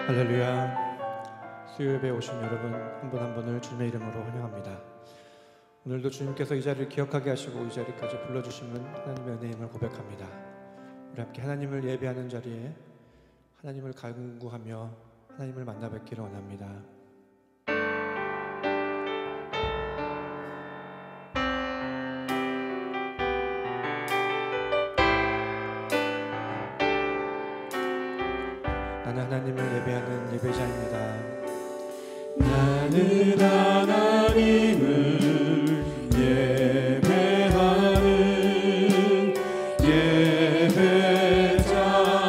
할렐루야. 수요예배에 오신 여러분 한 분 한 분을 주님의 이름으로 환영합니다. 오늘도 주님께서 이 자리를 기억하게 하시고 이 자리까지 불러주시는 하나님의 은혜임을 고백합니다. 우리 함께 하나님을 예배하는 자리에 하나님을 간구하며 하나님을 만나 뵙기를 원합니다. 나는 하나님을 예배하는 예배자입니다. 나는 하나님을 예배하는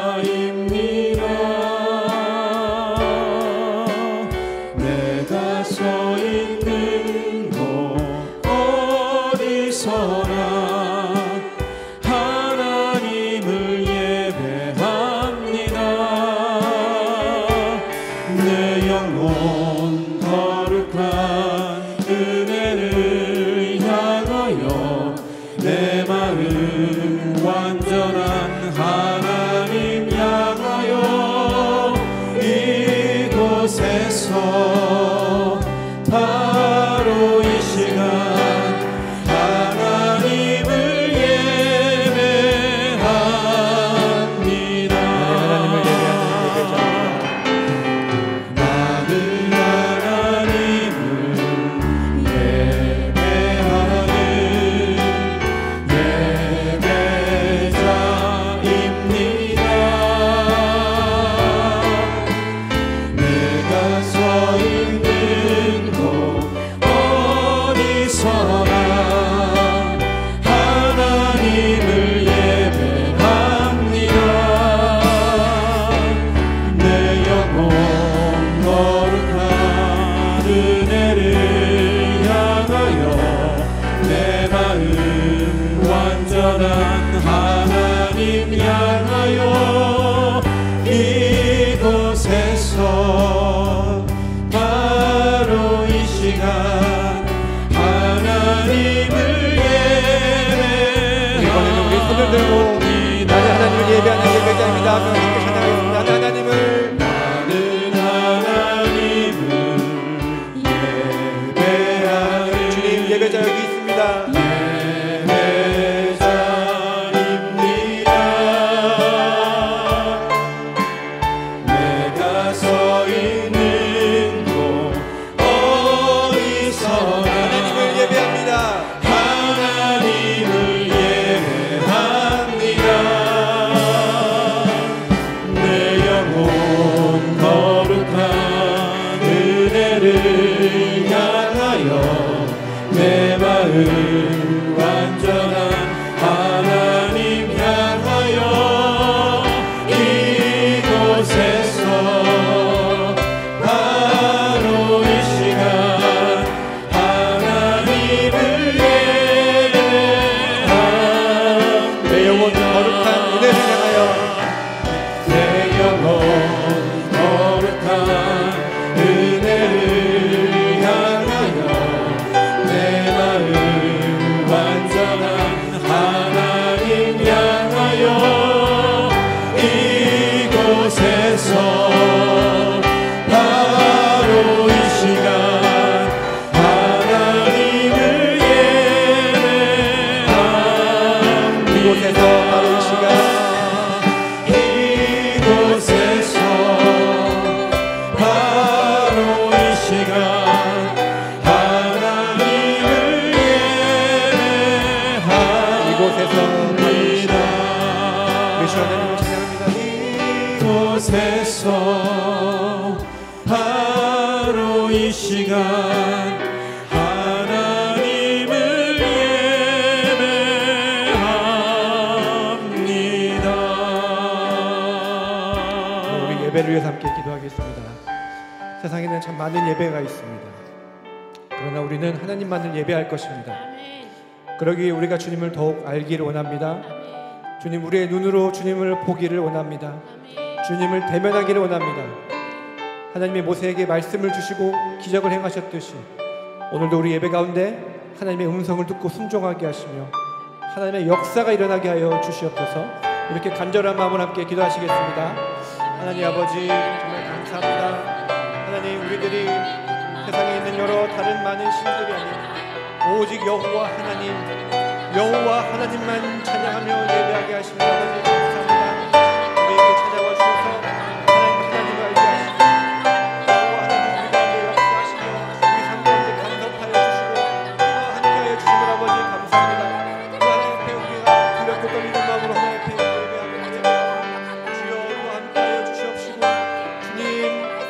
예배자입니다. 내가 서 있는 곳 어디서나 하나님을 예배합니다. 내 영혼 거룩한 은혜를 향하여 내 마음 완전한 하나님 향하여 이곳에서 바로 이 시간 하나님을 예배합니다. 하나님을 예배하는 예배자입니다. 나는 하나님을 예배하는 예배자입니다. 내가 서 있는 곳 어디서나 하나님을 예배합니다. 내 영혼 거룩한 은혜를 향하여 내 마음 완전한 하나님 향하여 이곳에서 바로 이 시간 하나님을 이번에는 우리 손을 들고 나는 하나님을 예배하는 예배자입니다. 함께 찬양하겠습니다. 나는 하나님을 나는 하나님을 예배하는 주님 예배자 여기 있습니다. 예배자입니다. 내가 서 있는 곳 어디서나 하나님을 예배합니다. 하나님을 예배합니다. 내 영혼 거룩한 은혜를 향하여 내 마음 완전한 하나님 향하여 이곳에서 바로 이 시간 하나님을 예배합니다. 내 영혼 거룩한 은혜를 향하여 내 영혼 거룩한 은혜를 향하여 내 마음 완전한 하나님 향하여 이곳에서 바로 이 시간 하나님을 예배합니다. 이곳에서 바로 이 시간 이곳에서 바로 이 시간 하나님을 이곳에서 예배합니다. 우리 주 하나님을 찬양합니다. 이곳에서 바로 이 시간 하나님을 예배합니다. 우리 예배를 위해서 함께 기도하겠습니다. 세상에는 참 많은 예배가 있습니다. 그러나 우리는 하나님만을 예배할 것입니다. 그러기 위해 우리가 주님을 더욱 알기를 원합니다. 주님, 우리의 눈으로 주님을 보기를 원합니다. 주님을 대면하기를 원합니다. 하나님이 모세에게 말씀을 주시고 기적을 행하셨듯이 오늘도 우리 예배 가운데 하나님의 음성을 듣고 순종하게 하시며 하나님의 역사가 일어나게 하여 주시옵소서. 이렇게 간절한 마음을 함께 기도하시겠습니다. 하나님 아버지, 정말 감사합니다. 세상에 있는 여러 다른 많은 신들이 아닌 오직 여호와 하나님, 여호와 하나님만 찬양하며 예배하게 하시는 아버지 감사합니다. 우리에게 찾아와 주셔서 하나님을 알게 하시고 여호와 하나님 우리 가운데 역사하시며 우리 삶 가운데 감격하여 주시고 우리와 함께하여 주시는 아버지 감사합니다. 그 하나님 앞에 우리가 두렵고 떨리는 마음으로 하나님 앞에 예배하고 주여 우리와 함께하여 주시옵시고 주님,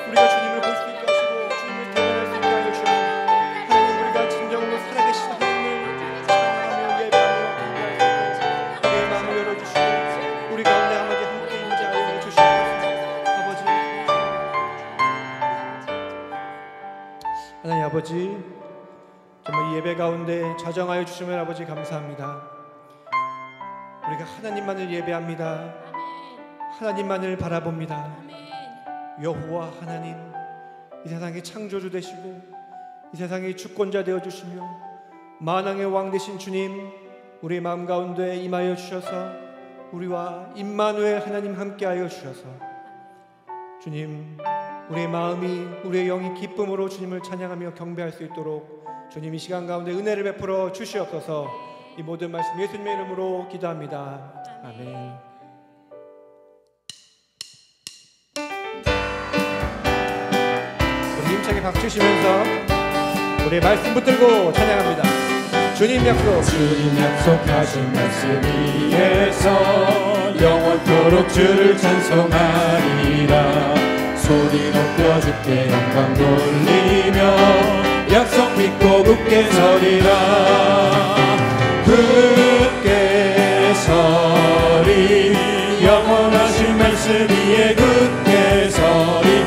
우리가 주님을 볼 수 있게 하시고 주님을 경험할 수 있게 하여 주시옵소서. 하나님, 우리가 진정으로 살아계신 하나님을 찬양하며 예배하며 경배할 수 있고 우리의 마음을 열어주시고 우리 가운데 아버지 함께 임재하여 주시옵소서. 아버지, 하나님 아버지, 정말 이 예배 가운데 자정하여 주시면 아버지 감사합니다. 우리가 하나님만을 예배합니다. 하나님만을 바라봅니다. 여호와 하나님, 이 세상의 창조주 되시고 이 세상의 주권자 되어주시며 만왕의 왕 되신 주님, 우리의 마음 가운데 임하여 주셔서 우리와 임마누엘 하나님 함께하여 주셔서 주님, 우리의 마음이 우리의 영이 기쁨으로 주님을 찬양하며 경배할 수 있도록 주님 이 시간 가운데 은혜를 베풀어 주시옵소서. 이 모든 말씀 예수님의 이름으로 기도합니다. 아멘. 힘차게 박수시면서 우리 말씀 붙들고 찬양합니다. 주님 약속하신 말씀 위에서 영원토록 주를 찬송하리라. 소리 높여 주께 영광 돌리며 약속 믿고 굳게 서리라. 굳게 서리, 영원하신 말씀 위에 굳게 서리.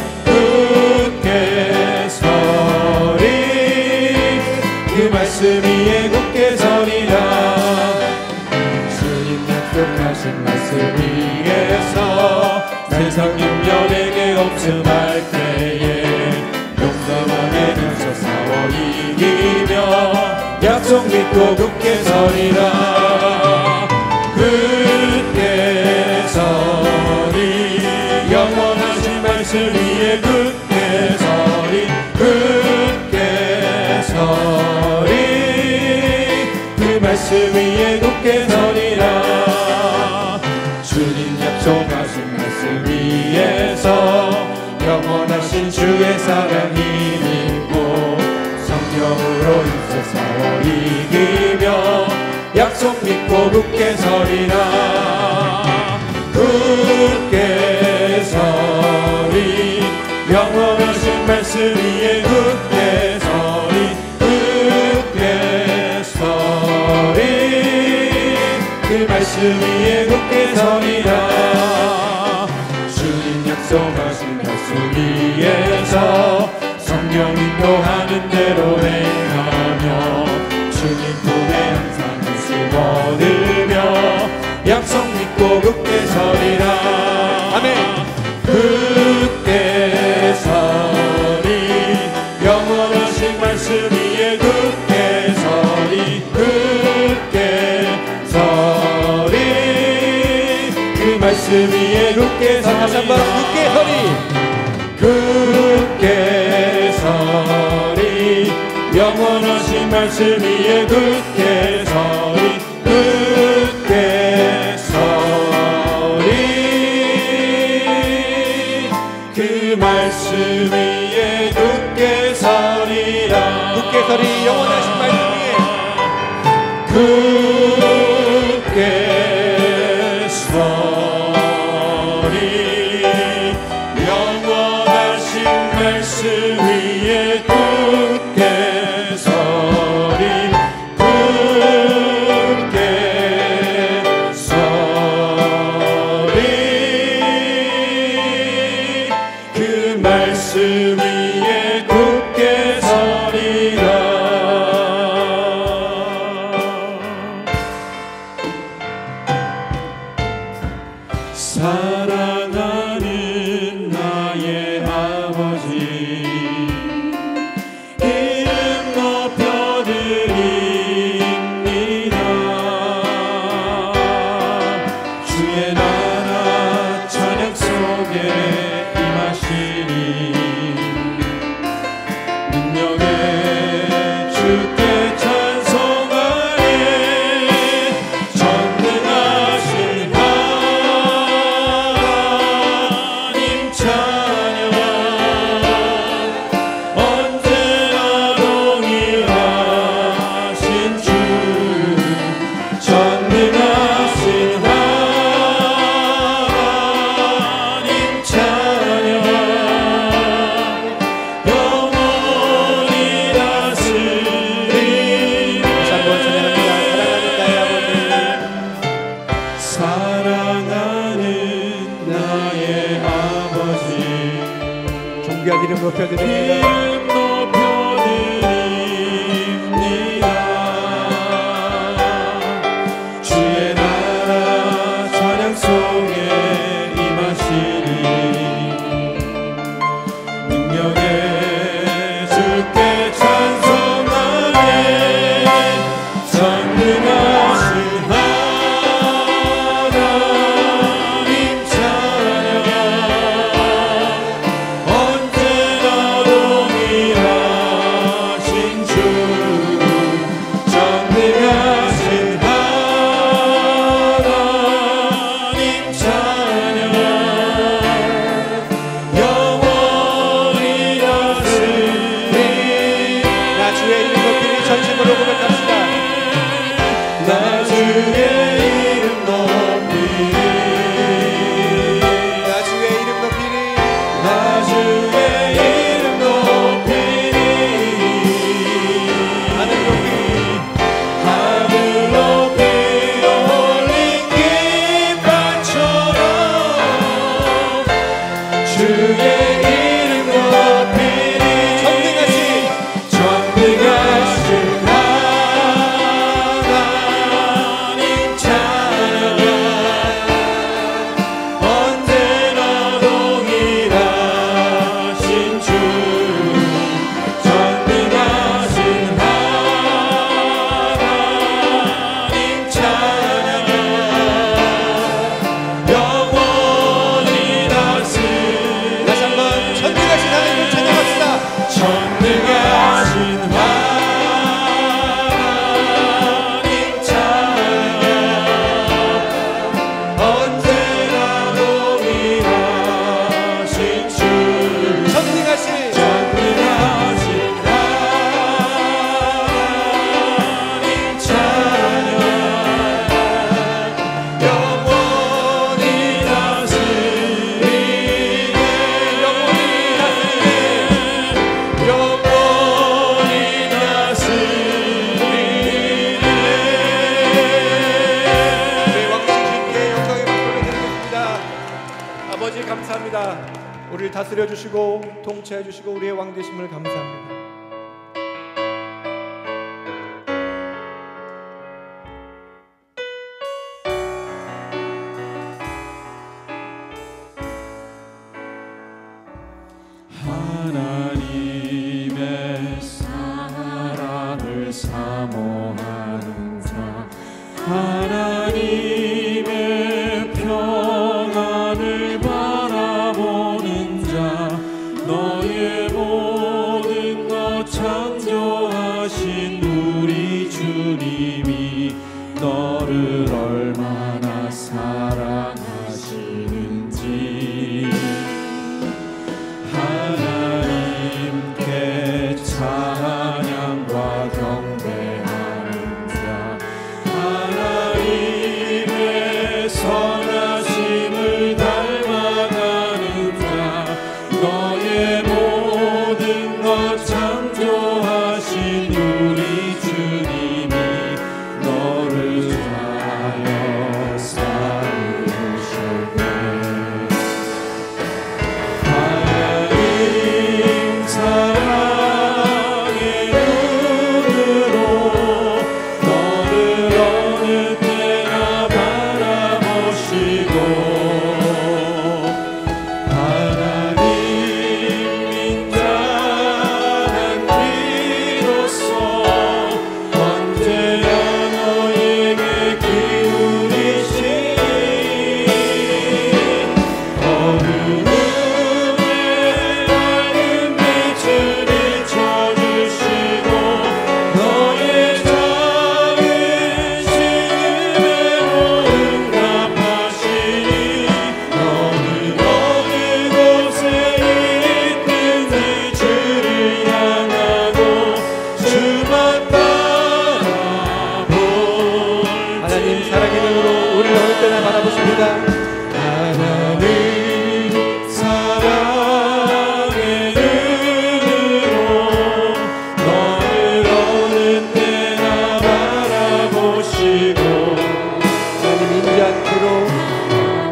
그 말씀 위에 굳게 서리라. 주님 약속하신 말씀 위에서 세상 영년에게 없음할 때에 용감하게 눈서 싸워 이기며 약속 믿고 굳게 서리라. 굳게 서리, 영원하신 말씀 위에 굳게 서리. 굳게 서리, 그 말씀 위에 굳게 서리라. 주님 약속하신 말씀 위에서 영원하신 주의 사랑이 믿고 성령으로 힘써 싸워 이기며 약속 믿고 굳게 서리라. 굳게 서리, 영원하신 말씀 위에 굳게 서리. 굳게 서리, 그 말씀 위에 굳게 서리라. 주님 약속하신 말씀 위에서 성령 인도하는 대로 행하며 주님 품에 항상 힘쓰 얻으며 약속 믿고 굳게 서리라. 아멘. 굳게 서리, 영원하신 말씀 위에 굳게 서리. 굳게 서리, 그 말씀 위에 굳게 서리. 다시 한번 굳게 서리. 굳게 서리, 영원하신 말씀 위에 굳게 서리. 굳게 서리, 그 말씀 위에 굳게 서리라. 굳게 서리, 영원하신 말씀 위에 굳게 서리, 영원하신 말씀 위에 굳게 서리. 굳게 서리, 그 말씀 위에 굳게 서리라. 사랑하는 나의 아버지, 이름 높여드립니다. 주의 나라 찬양 속에 임하시니 능력 귀한 이름 높여드립니다. 이름 높여드립니다. 주의 나라 찬양 속에 임하시니 능력의 주께 찬송하네. 전능하신 하나님 찬양 언제나 동일하신 주 전능하신 하나님 찬양 영원히 다스리 나 주의 이름 높이니 전심으로 고백합시다. 나 주의 이름 높이니 나 주의 이름 높이니 나 주의 이름 높이니 하늘 높이니 하늘 높이 올린 깃발처럼 주의 이름 높이니 전능하신 하나님 찬양 언제나 동일하신 주 전능하신 하나님 찬양 영원히 다스리 다시 한번 전능하신 하나님을 찬양합시다. 전능하신 하나님 찬양 언제나 동일하신 주 전능하신 전능하신 하나님 찬양 영원히 다스리네 영원히 다스리네 우리 왕신 주님께 영광의 박수를 드리겠습니다. 아버지 감사합니다. 우리를 다스려 주시고 통치해 주시고 우리의 왕 되심을 감사합니다. 하나님의 사랑을 사모하는 자 하나님의 평안을 바라보는 자 너의 모든 것 창조하신 우리 주님이 너를 얼마나 사랑하시는지 하나님께 찬양과 경배하는 자 하나님의 선하심을 닮아가는 자 너의 모든 것 창조하신 우리 주님이 너를 위하여 살으셨네. 하나님 사랑의 눈으로 너를 어느 때나 바라보시고 하나님 인자한 귀로서 언제나 너에게 기울이시니 어두움에 밝은 빛을 비춰주시고 너의 작은 신음으로 응답하시니 너는 어느 곳에 있든지 주를 향하고 주만 바라볼 하나님 사랑의 눈으로 우리를 어느 때나 바라보십니다. 하나님 사랑의 눈으로 너를 어느 때나 바라보시고 하나님 인자한 귀로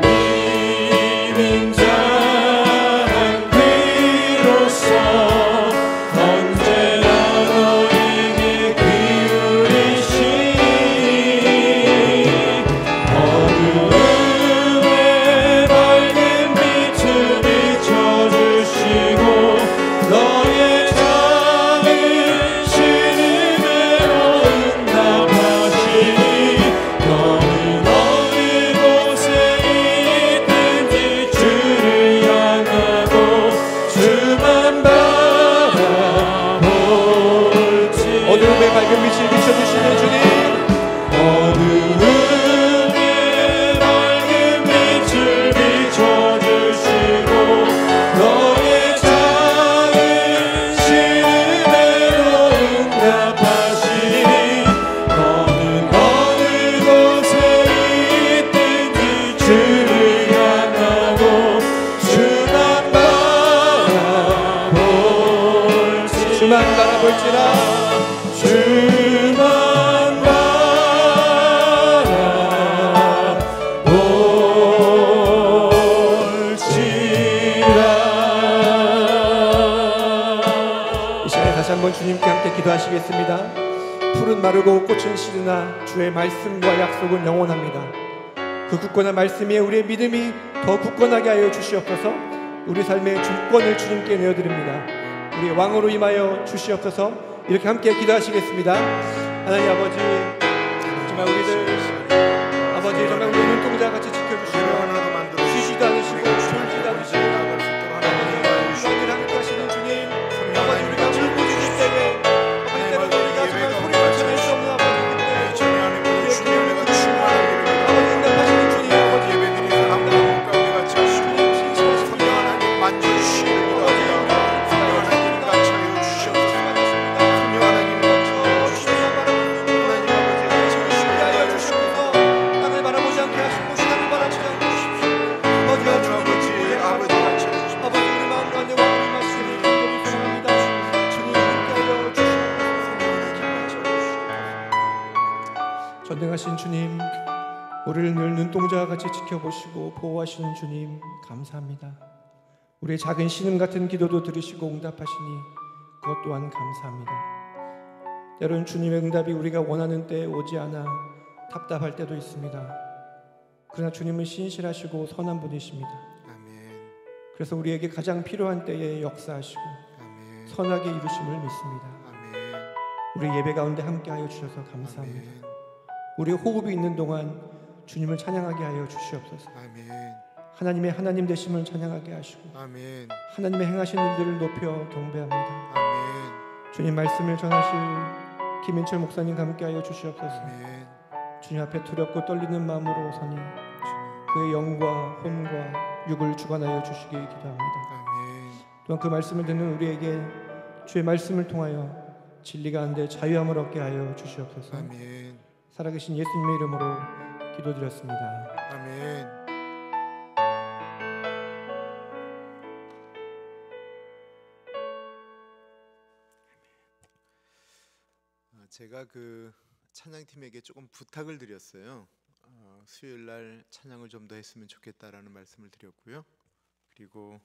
하나님 인자한 귀로서 볼지라 주만 다시 한번 주님께 함께 기도하시겠습니다. 풀은 마르고 꽃은 시드나 주의 말씀과 약속은 영원합니다. 그 굳건한 말씀 위에 우리의 믿음이 더 굳건하게 하여 주시옵소서. 우리 삶의 주권을 주님께 내어드립니다. 우리의 왕으로 임하여 주시옵소서. 이렇게 함께 기도하시겠습니다. 하나님 아버지, 정말 우리들 아버지 정말 우리 눈동자같이 지켜주시고 쉬지도 않으시고 졸지도 않으시고 아버지 함께 하시는 주님, 아버지 우리가 울부짖을 때에 아버지 때로 우리가 정말 소리를 쳐낼 수 없는 아버지 그때 아버지 응답하시는 주님, 아버지 예배드리는 하나님 가운데 같이 하시고 성령 하나님 만져주시는 기도하며 성령 하나님 같이 하여 주시옵소서. 성령 하나님 같이 하여 주시옵소서. 하나님 아버지 같이 하여 주시옵소서. 땅을 바라보지 않게 하시고 신앙을 바라보지 않게 하십시오. 아버지 아버지 같이 하여 주시옵소서. 아버지 우리 마음 가운데 왕이 마시는 간절히 소원합니다. 주님 함께하여 주시옵소서. 전능하신 주님, 우리를 늘 눈동자와 같이 지켜보시고 보호하시는 주님 감사합니다. 우리의 작은 신음 같은 기도도 들으시고 응답하시니 그것 또한 감사합니다. 때로는 주님의 응답이 우리가 원하는 때에 오지 않아 답답할 때도 있습니다. 그러나 주님은 신실하시고 선한 분이십니다. 아멘. 그래서 우리에게 가장 필요한 때에 역사하시고 아멘. 선하게 이루심을 믿습니다. 아멘. 우리 예배 가운데 함께하여 주셔서 감사합니다. 아멘. 우리 호흡이 있는 동안 주님을 찬양하게 하여 주시옵소서. 아멘. 하나님의 하나님 되심을 찬양하게 하시고 아멘. 하나님의 행하신 일들을 높여 경배합니다. 아멘. 주님 말씀을 전하실 김인철 목사님 함께하여 주시옵소서. 아멘. 주님 앞에 두렵고 떨리는 마음으로 서니 그의 영과 혼과 육을 주관하여 주시기 기도합니다. 아멘. 또한 그 말씀을 듣는 우리에게 주의 말씀을 통하여 진리가 안돼 자유함을 얻게 하여 주시옵소서. 아멘. 살아계신 예수님의 이름으로 기도드렸습니다. 아멘. 제가 그 찬양팀에게 조금 부탁을 드렸어요. 수요일 날 찬양을 좀 더 했으면 좋겠다라는 말씀을 드렸고요. 그리고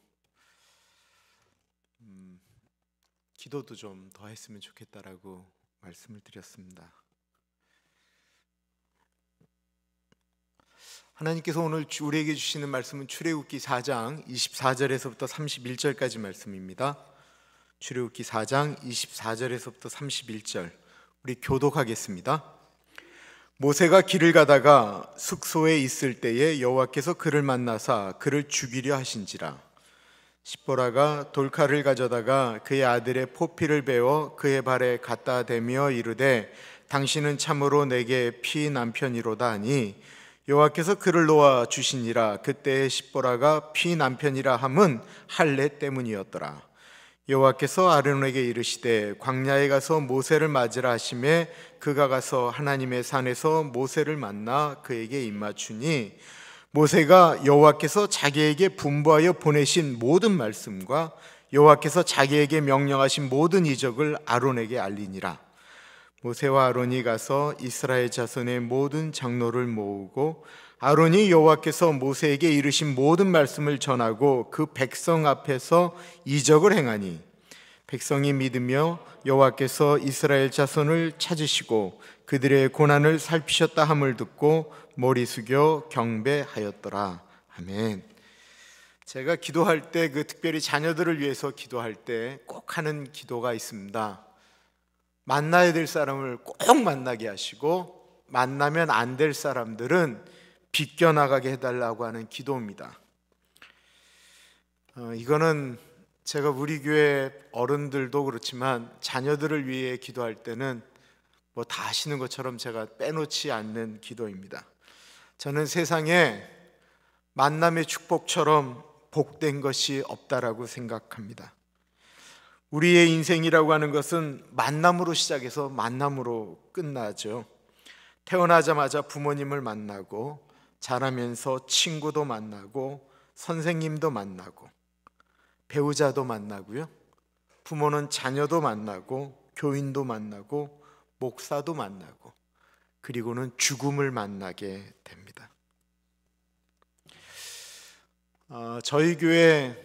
기도도 좀 더 했으면 좋겠다라고 말씀을 드렸습니다. 하나님께서 오늘 우리에게 주시는 말씀은 출애굽기 4장 24절에서부터 31절까지 말씀입니다. 출애굽기 4장 24절에서부터 31절 우리 교독하겠습니다. 모세가 길을 가다가 숙소에 있을 때에 여호와께서 그를 만나사 그를 죽이려 하신지라. 십보라가 돌칼을 가져다가 그의 아들의 포피를 베어 그의 발에 갖다 대며 이르되 당신은 참으로 내게 피 남편이로다 하니 여호와께서 그를 놓아 주시니라. 그때에 십보라가 피 남편이라 함은 할례 때문이었더라. 여호와께서 아론에게 이르시되 광야에 가서 모세를 맞으라 하시매 그가 가서 하나님의 산에서 모세를 만나 그에게 입맞추니 모세가 여호와께서 자기에게 분부하여 보내신 모든 말씀과 여호와께서 자기에게 명령하신 모든 이적을 아론에게 알리니라. 모세와 아론이 가서 이스라엘 자손의 모든 장로를 모으고 아론이 여호와께서 모세에게 이르신 모든 말씀을 전하고 그 백성 앞에서 이적을 행하니 백성이 믿으며 여호와께서 이스라엘 자손을 찾으시고 그들의 고난을 살피셨다 함을 듣고 머리 숙여 경배하였더라. 아멘. 제가 기도할 때 그 특별히 자녀들을 위해서 기도할 때 꼭 하는 기도가 있습니다. 만나야 될 사람을 꼭 만나게 하시고 만나면 안 될 사람들은 비껴나가게 해달라고 하는 기도입니다. 이거는 제가 우리 교회 어른들도 그렇지만 자녀들을 위해 기도할 때는 뭐 다 하시는 것처럼 제가 빼놓지 않는 기도입니다. 저는 세상에 만남의 축복처럼 복된 것이 없다라고 생각합니다. 우리의 인생이라고 하는 것은 만남으로 시작해서 만남으로 끝나죠. 태어나자마자 부모님을 만나고 자라면서 친구도 만나고 선생님도 만나고 배우자도 만나고요. 부모는 자녀도 만나고 교인도 만나고 목사도 만나고 그리고는 죽음을 만나게 됩니다. 저희 교회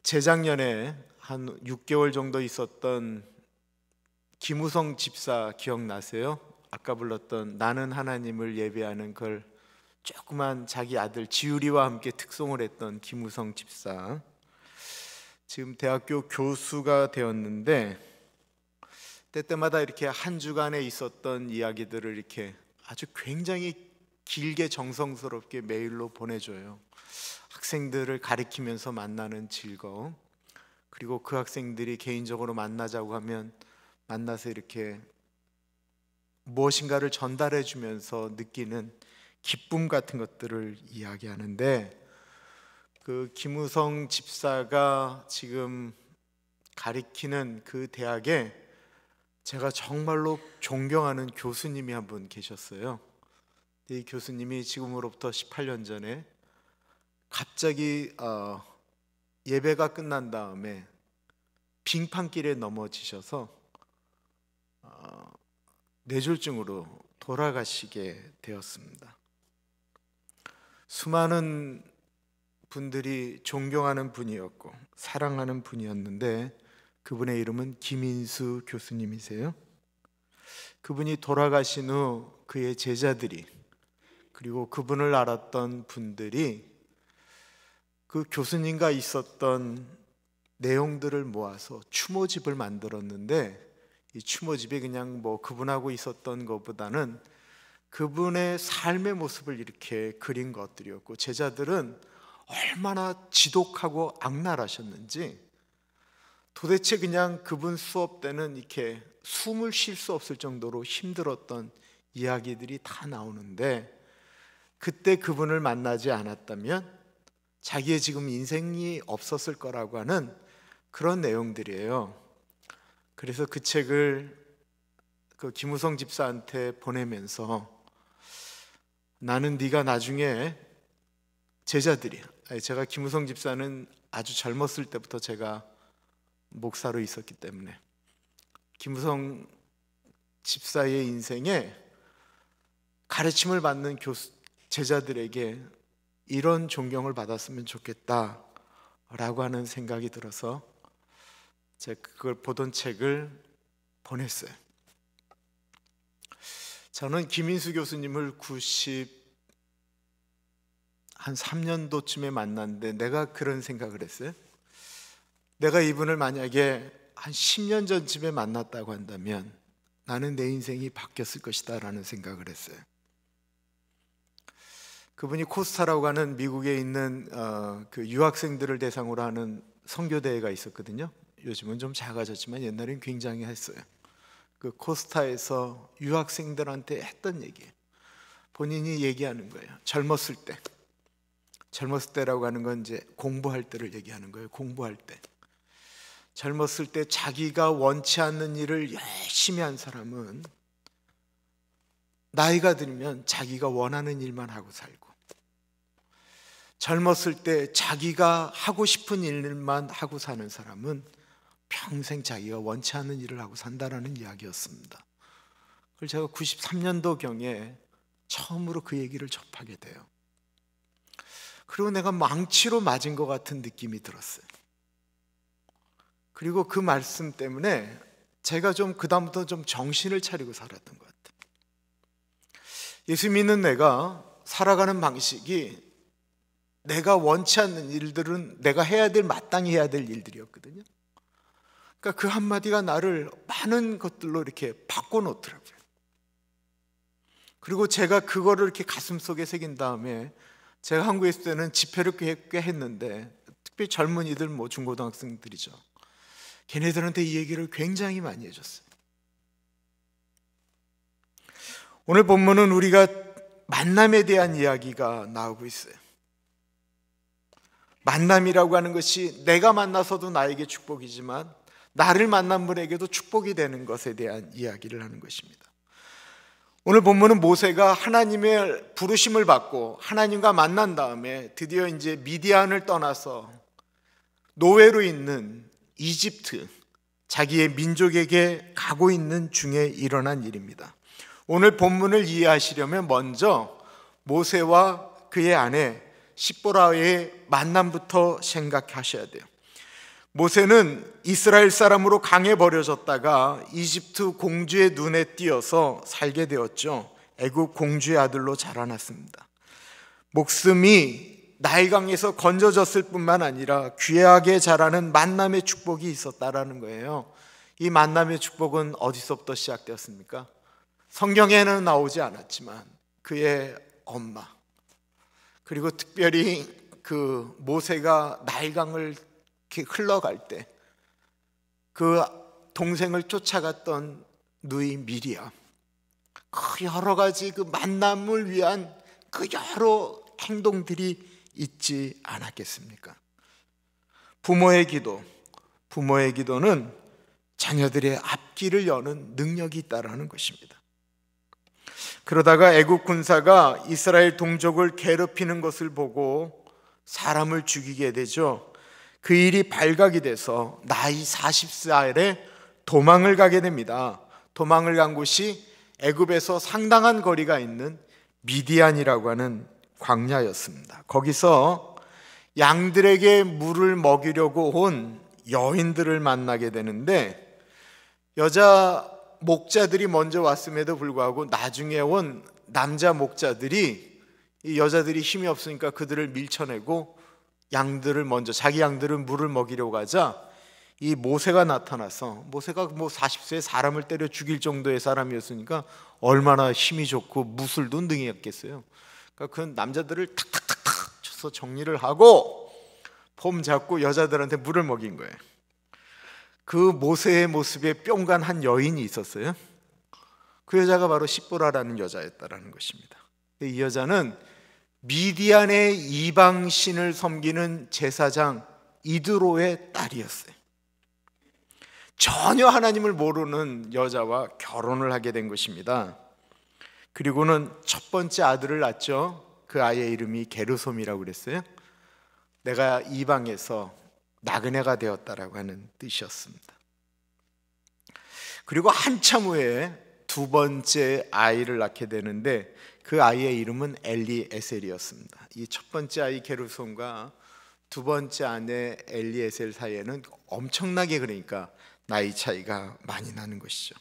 재작년에 한 6개월 정도 있었던 김우성 집사 기억나세요? 아까 불렀던 나는 하나님을 예배하는 걸 조그만 자기 아들 지율이와 함께 특송을 했던 김우성 집사, 지금 대학교 교수가 되었는데 때때마다 이렇게 한 주간에 있었던 이야기들을 이렇게 아주 굉장히 길게 정성스럽게 메일로 보내줘요. 학생들을 가리키면서 만나는 즐거움, 그리고 그 학생들이 개인적으로 만나자고 하면 만나서 이렇게 무엇인가를 전달해 주면서 느끼는 기쁨 같은 것들을 이야기하는데, 그 김우성 집사가 지금 가리키는 그 대학에 제가 정말로 존경하는 교수님이 한 분 계셨어요. 이 교수님이 지금으로부터 18년 전에 갑자기 예배가 끝난 다음에 빙판길에 넘어지셔서 뇌졸중으로 돌아가시게 되었습니다. 수많은 분들이 존경하는 분이었고 사랑하는 분이었는데 그분의 이름은 김인수 교수님이세요. 그분이 돌아가신 후 그의 제자들이, 그리고 그분을 알았던 분들이 그 교수님과 있었던 내용들을 모아서 추모집을 만들었는데, 이 추모집이 그냥 뭐 그분하고 있었던 것보다는 그분의 삶의 모습을 이렇게 그린 것들이었고, 제자들은 얼마나 지독하고 악랄하셨는지 도대체 그냥 그분 수업 때는 이렇게 숨을 쉴 수 없을 정도로 힘들었던 이야기들이 다 나오는데, 그때 그분을 만나지 않았다면 자기의 지금 인생이 없었을 거라고 하는 그런 내용들이에요. 그래서 그 책을 그 김우성 집사한테 보내면서 나는 네가 나중에 제자들이, 제가 김우성 집사는 아주 젊었을 때부터 제가 목사로 있었기 때문에 김우성 집사의 인생에 가르침을 받는 제자들에게 이런 존경을 받았으면 좋겠다라고 하는 생각이 들어서 제가 그걸 보던 책을 보냈어요. 저는 김인수 교수님을 93년도쯤에 만났는데 내가 그런 생각을 했어요. 내가 이분을 만약에 한 10년 전쯤에 만났다고 한다면 나는 내 인생이 바뀌었을 것이다 라는 생각을 했어요. 그분이 코스타라고 하는 미국에 있는 그 유학생들을 대상으로 하는 선교대회가 있었거든요. 요즘은 좀 작아졌지만 옛날엔 굉장히 했어요. 그 코스타에서 유학생들한테 했던 얘기예요. 본인이 얘기하는 거예요. 젊었을 때라고 하는 건 이제 공부할 때를 얘기하는 거예요. 공부할 때 젊었을 때 자기가 원치 않는 일을 열심히 한 사람은 나이가 들면 자기가 원하는 일만 하고 살고, 젊었을 때 자기가 하고 싶은 일만 하고 사는 사람은 평생 자기가 원치 않는 일을 하고 산다라는 이야기였습니다. 그걸 제가 93년도경에 처음으로 그 얘기를 접하게 돼요. 그리고 내가 망치로 맞은 것 같은 느낌이 들었어요. 그리고 그 말씀 때문에 제가 좀 그다음부터 좀 정신을 차리고 살았던 것 같아요. 예수 믿는 내가 살아가는 방식이 내가 원치 않는 일들은 내가 해야 될, 마땅히 해야 될 일들이었거든요. 그러니까 그 한마디가 나를 많은 것들로 이렇게 바꿔놓더라고요. 그리고 제가 그거를 이렇게 가슴속에 새긴 다음에 제가 한국에 있을 때는 집회를 꽤 했는데, 특별히 젊은이들, 뭐 중고등학생들이죠. 걔네들한테 이 얘기를 굉장히 많이 해줬어요. 오늘 본문은 우리가 만남에 대한 이야기가 나오고 있어요. 만남이라고 하는 것이 내가 만나서도 나에게 축복이지만 나를 만난 분에게도 축복이 되는 것에 대한 이야기를 하는 것입니다. 오늘 본문은 모세가 하나님의 부르심을 받고 하나님과 만난 다음에 드디어 이제 미디안을 떠나서 노예로 있는 이집트, 자기의 민족에게 가고 있는 중에 일어난 일입니다. 오늘 본문을 이해하시려면 먼저 모세와 그의 아내 십보라의 만남부터 생각하셔야 돼요. 모세는 이스라엘 사람으로 강에 버려졌다가 이집트 공주의 눈에 띄어서 살게 되었죠. 애굽 공주의 아들로 자라났습니다. 목숨이 나일강에서 건져졌을 뿐만 아니라 귀하게 자라는 만남의 축복이 있었다라는 거예요. 이 만남의 축복은 어디서부터 시작되었습니까? 성경에는 나오지 않았지만 그의 엄마, 그리고 특별히 그 모세가 나일강을 이렇게 흘러갈 때 그 동생을 쫓아갔던 누이 미리암, 그 여러 가지 그 만남을 위한 그 여러 행동들이 있지 않았겠습니까? 부모의 기도는 자녀들의 앞길을 여는 능력이 있다라는 것입니다. 그러다가 애국 군사가 이스라엘 동족을 괴롭히는 것을 보고 사람을 죽이게 되죠. 그 일이 발각이 돼서 나이 40살에 도망을 가게 됩니다. 도망을 간 곳이 애굽에서 상당한 거리가 있는 미디안이라고 하는 광야였습니다. 거기서 양들에게 물을 먹이려고 온 여인들을 만나게 되는데, 여자 목자들이 먼저 왔음에도 불구하고 나중에 온 남자 목자들이, 이 여자들이 힘이 없으니까 그들을 밀쳐내고 양들을 먼저, 자기 양들은 물을 먹이려고 하자 이 모세가 나타나서, 모세가 뭐 40세에 사람을 때려 죽일 정도의 사람이었으니까 얼마나 힘이 좋고 무술도 능했겠어요. 그러니까 그 남자들을 탁탁탁탁 쳐서 정리를 하고 폼 잡고 여자들한테 물을 먹인 거예요. 그 모세의 모습에 뿅간 한 여인이 있었어요. 그 여자가 바로 십보라라는 여자였다라는 것입니다. 이 여자는 미디안의 이방신을 섬기는 제사장 이드로의 딸이었어요. 전혀 하나님을 모르는 여자와 결혼을 하게 된 것입니다. 그리고는 첫 번째 아들을 낳죠. 그 아이의 이름이 게르솜이라고 그랬어요. 내가 이방에서 나그네가 되었다라고 하는 뜻이었습니다. 그리고 한참 후에 두 번째 아이를 낳게 되는데 그 아이의 이름은 엘리에셀이었습니다. 이 첫 번째 아이 게르솜과 두 번째 아내 엘리에셀 사이에는 엄청나게, 그러니까 나이 차이가 많이 나는 것이죠.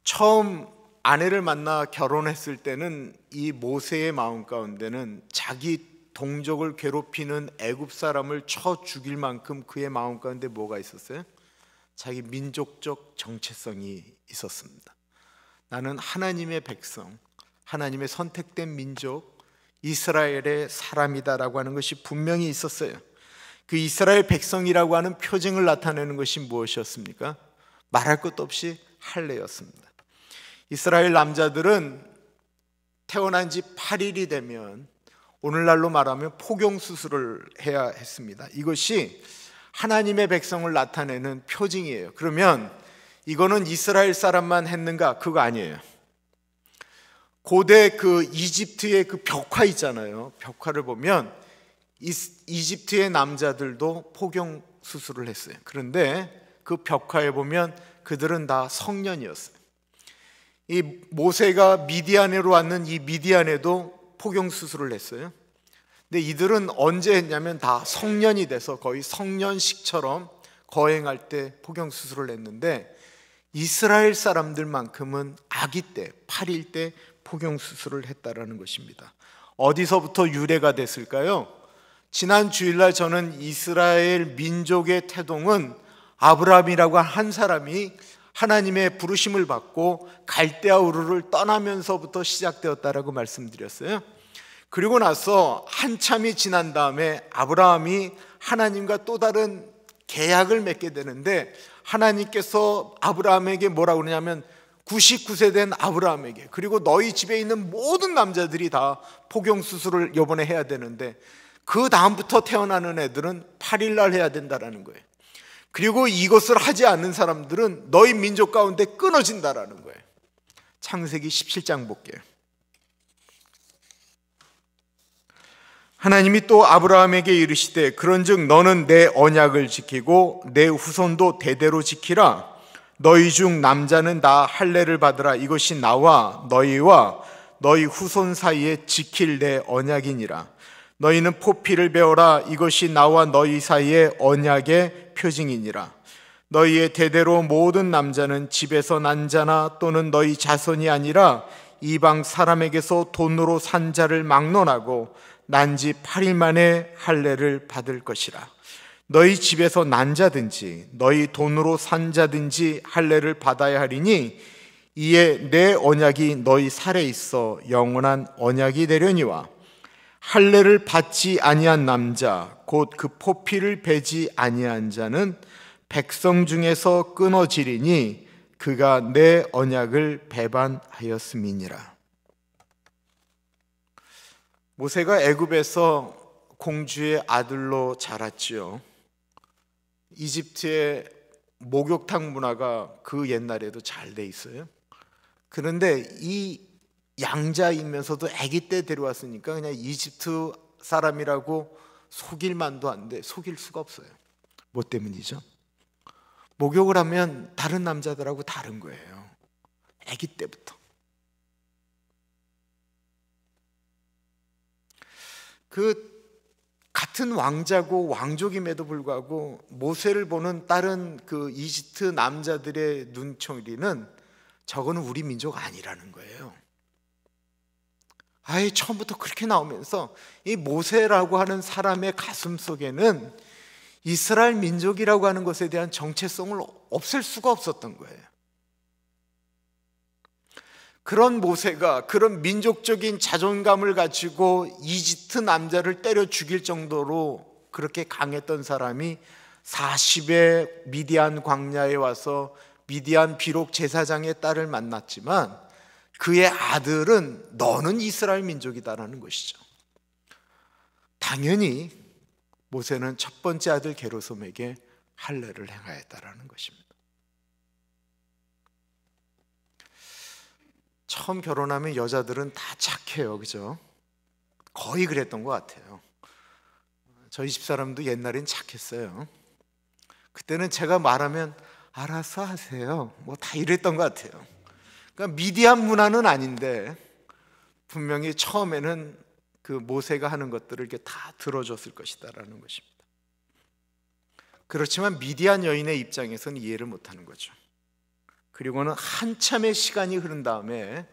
처음 아내를 만나 결혼했을 때는 이 모세의 마음 가운데는 자기 동족을 괴롭히는 애굽 사람을 쳐 죽일 만큼 그의 마음 가운데 뭐가 있었어요? 자기 민족적 정체성이 있었습니다. 나는 하나님의 백성, 하나님의 선택된 민족, 이스라엘의 사람이다라고 하는 것이 분명히 있었어요. 그 이스라엘 백성이라고 하는 표징을 나타내는 것이 무엇이었습니까? 말할 것도 없이 할례였습니다. 이스라엘 남자들은 태어난 지 8일이 되면 오늘날로 말하면 포경 수술을 해야 했습니다. 이것이 하나님의 백성을 나타내는 표징이에요. 그러면 이거는 이스라엘 사람만 했는가? 그거 아니에요. 고대 그 이집트의 그 벽화 있잖아요. 벽화를 보면 이집트의 남자들도 포경 수술을 했어요. 그런데 그 벽화에 보면 그들은 다 성년이었어요. 이 모세가 미디안으로 왔는 이 미디안에도 포경 수술을 했어요. 근데 이들은 언제 했냐면 다 성년이 돼서 거의 성년식처럼 거행할 때 포경 수술을 했는데, 이스라엘 사람들만큼은 아기 때 8일 때 포경 수술을 했다라는 것입니다. 어디서부터 유래가 됐을까요? 지난 주일날 저는 이스라엘 민족의 태동은 아브라함이라고 한 사람이 하나님의 부르심을 받고 갈대아 우르를 떠나면서부터 시작되었다라고 말씀드렸어요. 그리고 나서 한참이 지난 다음에 아브라함이 하나님과 또 다른 계약을 맺게 되는데, 하나님께서 아브라함에게 뭐라고 그러냐면 99세 된 아브라함에게, 그리고 너희 집에 있는 모든 남자들이 다 포경 수술을 이번에 해야 되는데 그 다음부터 태어나는 애들은 8일날 해야 된다라는 거예요. 그리고 이것을 하지 않는 사람들은 너희 민족 가운데 끊어진다라는 거예요. 창세기 17장 볼게요. 하나님이 또 아브라함에게 이르시되 그런즉 너는 내 언약을 지키고 내 후손도 대대로 지키라. 너희 중 남자는 다 할례를 받으라. 이것이 나와 너희와 너희 후손 사이에 지킬 내 언약이니라. 너희는 포피를 베어라. 이것이 나와 너희 사이에 언약의 표징이니라. 너희의 대대로 모든 남자는 집에서 난 자나 또는 너희 자손이 아니라 이방 사람에게서 돈으로 산 자를 막론하고 난 지 8일 만에 할례를 받을 것이라. 너희 집에서 난 자든지 너희 돈으로 산 자든지 할례를 받아야 하리니 이에 내 언약이 너희 살에 있어 영원한 언약이 되려니와 할례를 받지 아니한 남자 곧 그 포피를 베지 아니한 자는 백성 중에서 끊어지리니 그가 내 언약을 배반하였음이니라. 모세가 애굽에서 공주의 아들로 자랐지요. 이집트의 목욕탕 문화가 그 옛날에도 잘 돼 있어요. 그런데 이 양자이면서도 아기 때 데려왔으니까 그냥 이집트 사람이라고 속일 만도 안 돼. 속일 수가 없어요. 뭐 때문이죠? 목욕을 하면 다른 남자들하고 다른 거예요. 아기 때부터. 그 같은 왕자고 왕족임에도 불구하고 모세를 보는 다른 그 이집트 남자들의 눈초리는 저거는 우리 민족 아니라는 거예요. 아예 처음부터 그렇게 나오면서 이 모세라고 하는 사람의 가슴 속에는 이스라엘 민족이라고 하는 것에 대한 정체성을 없앨 수가 없었던 거예요. 그런 모세가 그런 민족적인 자존감을 가지고 이집트 남자를 때려 죽일 정도로 그렇게 강했던 사람이 40의 미디안 광야에 와서 미디안 비록 제사장의 딸을 만났지만 그의 아들은 너는 이스라엘 민족이다라는 것이죠. 당연히 모세는 첫 번째 아들 게르솜에게 할례를 행하였다라는 것입니다. 처음 결혼하면 여자들은 다 착해요, 그죠? 거의 그랬던 것 같아요. 저희 집사람도 옛날엔 착했어요. 그때는 제가 말하면 알아서 하세요, 뭐 다 이랬던 것 같아요. 그러니까 미디안 문화는 아닌데 분명히 처음에는 그 모세가 하는 것들을 이렇게 다 들어줬을 것이다라는 것입니다. 그렇지만 미디안 여인의 입장에서는 이해를 못하는 거죠. 그리고는 한참의 시간이 흐른 다음에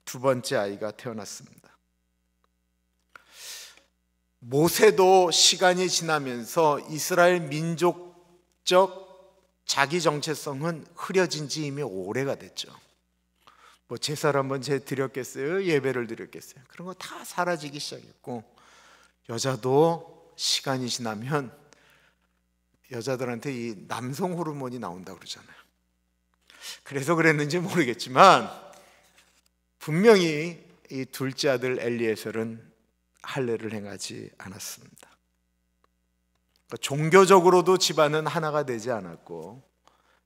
두 번째 아이가 태어났습니다. 모세도 시간이 지나면서 이스라엘 민족적 자기 정체성은 흐려진 지 이미 오래가 됐죠. 뭐 제사를 한번 드렸겠어요? 예배를 드렸겠어요? 그런 거 다 사라지기 시작했고, 여자도 시간이 지나면 여자들한테 이 남성 호르몬이 나온다고 그러잖아요. 그래서 그랬는지 모르겠지만 분명히 이 둘째 아들 엘리에셀은 할례를 행하지 않았습니다. 그러니까 종교적으로도 집안은 하나가 되지 않았고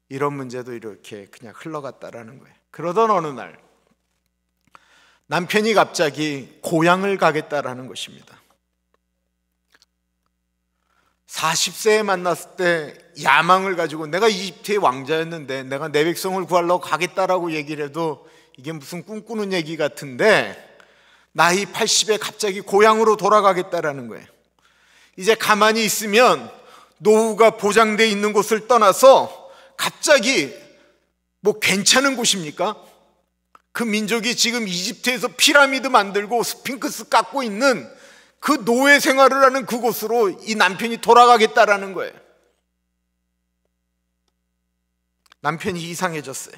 이런 문제도 이렇게 그냥 흘러갔다라는 거예요. 그러던 어느 날 남편이 갑자기 고향을 가겠다라는 것입니다. 40세에 만났을 때 야망을 가지고 내가 이집트의 왕자였는데 내가 내 백성을 구하려고 가겠다라고 얘기를 해도 이게 무슨 꿈꾸는 얘기 같은데 나이 80에 갑자기 고향으로 돌아가겠다라는 거예요. 이제 가만히 있으면 노후가 보장되어 있는 곳을 떠나서 갑자기 뭐 괜찮은 곳입니까? 그 민족이 지금 이집트에서 피라미드 만들고 스핑크스 깎고 있는 그 노예 생활을 하는 그곳으로 이 남편이 돌아가겠다라는 거예요. 남편이 이상해졌어요.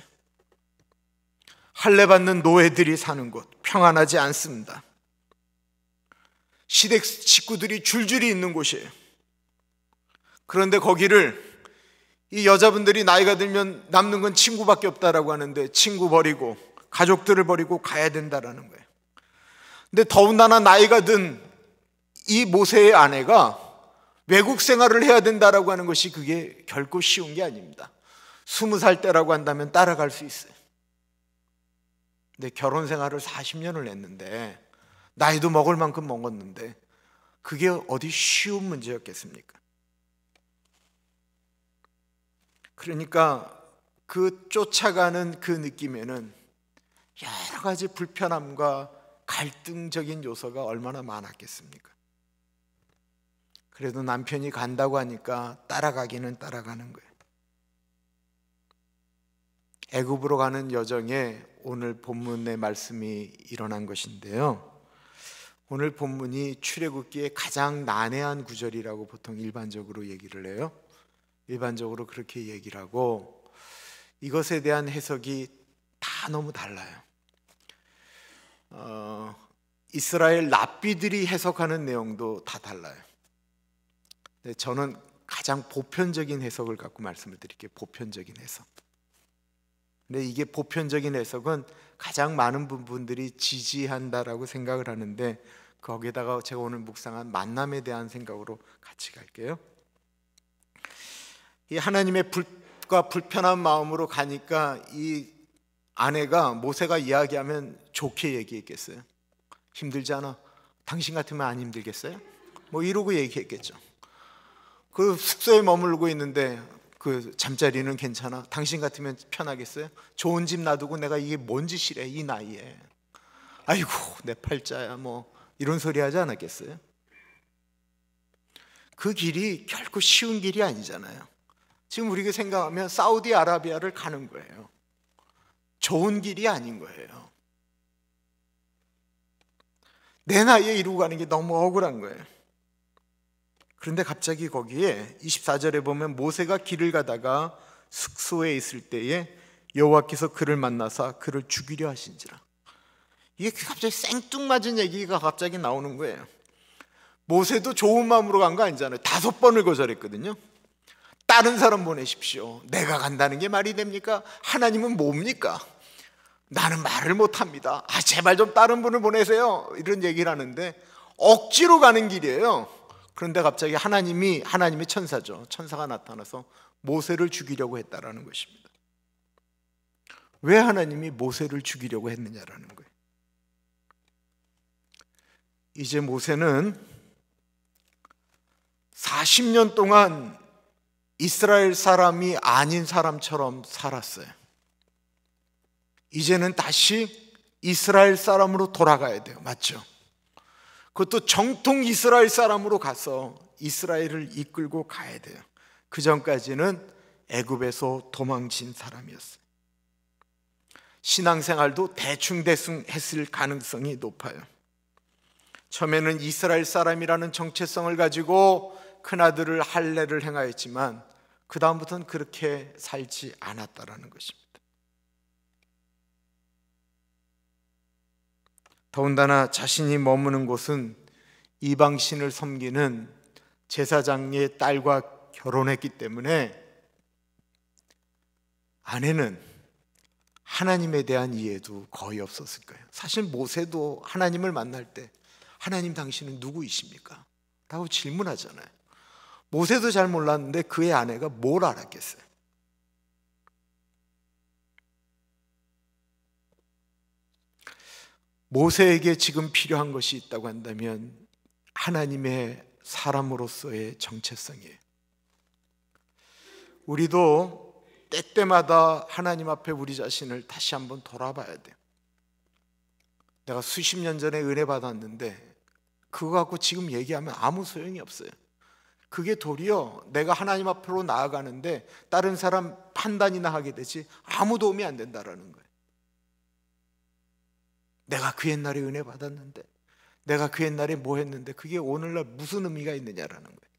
할례 받는 노예들이 사는 곳, 평안하지 않습니다. 시댁 식구들이 줄줄이 있는 곳이에요. 그런데 거기를 이 여자분들이 나이가 들면 남는 건 친구밖에 없다라고 하는데 친구 버리고 가족들을 버리고 가야 된다라는 거예요. 근데 더군다나 나이가 든 이 모세의 아내가 외국 생활을 해야 된다라고 하는 것이 그게 결코 쉬운 게 아닙니다. 20살 때라고 한다면 따라갈 수 있어요. 근데 결혼 생활을 40년을 했는데 나이도 먹을 만큼 먹었는데 그게 어디 쉬운 문제였겠습니까? 그러니까 그 쫓아가는 그 느낌에는 여러 가지 불편함과 갈등적인 요소가 얼마나 많았겠습니까? 그래도 남편이 간다고 하니까 따라가기는 따라가는 거예요. 애굽으로 가는 여정에 오늘 본문의 말씀이 일어난 것인데요, 오늘 본문이 출애굽기의 가장 난해한 구절이라고 보통 일반적으로 얘기를 해요. 일반적으로 그렇게 얘기를 하고 이것에 대한 해석이 다 너무 달라요. 이스라엘 랍비들이 해석하는 내용도 다 달라요. 근데 저는 가장 보편적인 해석을 갖고 말씀을 드릴게요. 보편적인 해석. 근데 이게 보편적인 해석은 가장 많은 부분들이 지지한다라고 생각을 하는데, 거기에다가 제가 오늘 묵상한 만남에 대한 생각으로 같이 갈게요. 이 하나님의 불과 불편한 마음으로 가니까 이 아내가, 모세가 이야기하면 좋게 얘기했겠어요? 힘들지 않아? 당신 같으면 안 힘들겠어요? 뭐 이러고 얘기했겠죠. 그 숙소에 머물고 있는데 그 잠자리는 괜찮아? 당신 같으면 편하겠어요? 좋은 집 놔두고 내가 이게 뭔 짓이래 이 나이에, 아이고 내 팔자야, 뭐 이런 소리 하지 않았겠어요? 그 길이 결코 쉬운 길이 아니잖아요. 지금 우리가 생각하면 사우디아라비아를 가는 거예요. 좋은 길이 아닌 거예요. 내 나이에 이루고 가는 게 너무 억울한 거예요. 그런데 갑자기 거기에 24절에 보면 모세가 길을 가다가 숙소에 있을 때에 여호와께서 그를 만나사 그를 죽이려 하신지라. 이게 갑자기 생뚱맞은 얘기가 갑자기 나오는 거예요. 모세도 좋은 마음으로 간 거 아니잖아요. 5번을 거절했거든요. 다른 사람 보내십시오. 내가 간다는 게 말이 됩니까? 하나님은 뭡니까? 나는 말을 못합니다. 제발 좀 다른 분을 보내세요. 이런 얘기를 하는데 억지로 가는 길이에요. 그런데 갑자기 하나님이 천사죠. 천사가 나타나서 모세를 죽이려고 했다라는 것입니다. 왜 하나님이 모세를 죽이려고 했느냐라는 거예요. 이제 모세는 40년 동안 이스라엘 사람이 아닌 사람처럼 살았어요. 이제는 다시 이스라엘 사람으로 돌아가야 돼요. 맞죠? 그것도 정통 이스라엘 사람으로 가서 이스라엘을 이끌고 가야 돼요. 그 전까지는 애굽에서 도망친 사람이었어요. 신앙생활도 대충대충 했을 가능성이 높아요. 처음에는 이스라엘 사람이라는 정체성을 가지고 큰아들을 할례를 행하였지만 그 다음부터는 그렇게 살지 않았다라는 것입니다. 더군다나 자신이 머무는 곳은 이방신을 섬기는 제사장의 딸과 결혼했기 때문에 아내는 하나님에 대한 이해도 거의 없었을 거예요. 사실 모세도 하나님을 만날 때 하나님 당신은 누구이십니까? 라고 질문하잖아요. 모세도 잘 몰랐는데 그의 아내가 뭘 알았겠어요? 모세에게 지금 필요한 것이 있다고 한다면 하나님의 사람으로서의 정체성이에요. 우리도 때때마다 하나님 앞에 우리 자신을 다시 한번 돌아봐야 돼요. 내가 수십 년 전에 은혜 받았는데 그거 갖고 지금 얘기하면 아무 소용이 없어요. 그게 도리어 내가 하나님 앞으로 나아가는데 다른 사람 판단이나 하게 되지 아무 도움이 안 된다라는 거예요. 내가 그 옛날에 은혜 받았는데, 내가 그 옛날에 뭐 했는데 그게 오늘날 무슨 의미가 있느냐라는 거예요.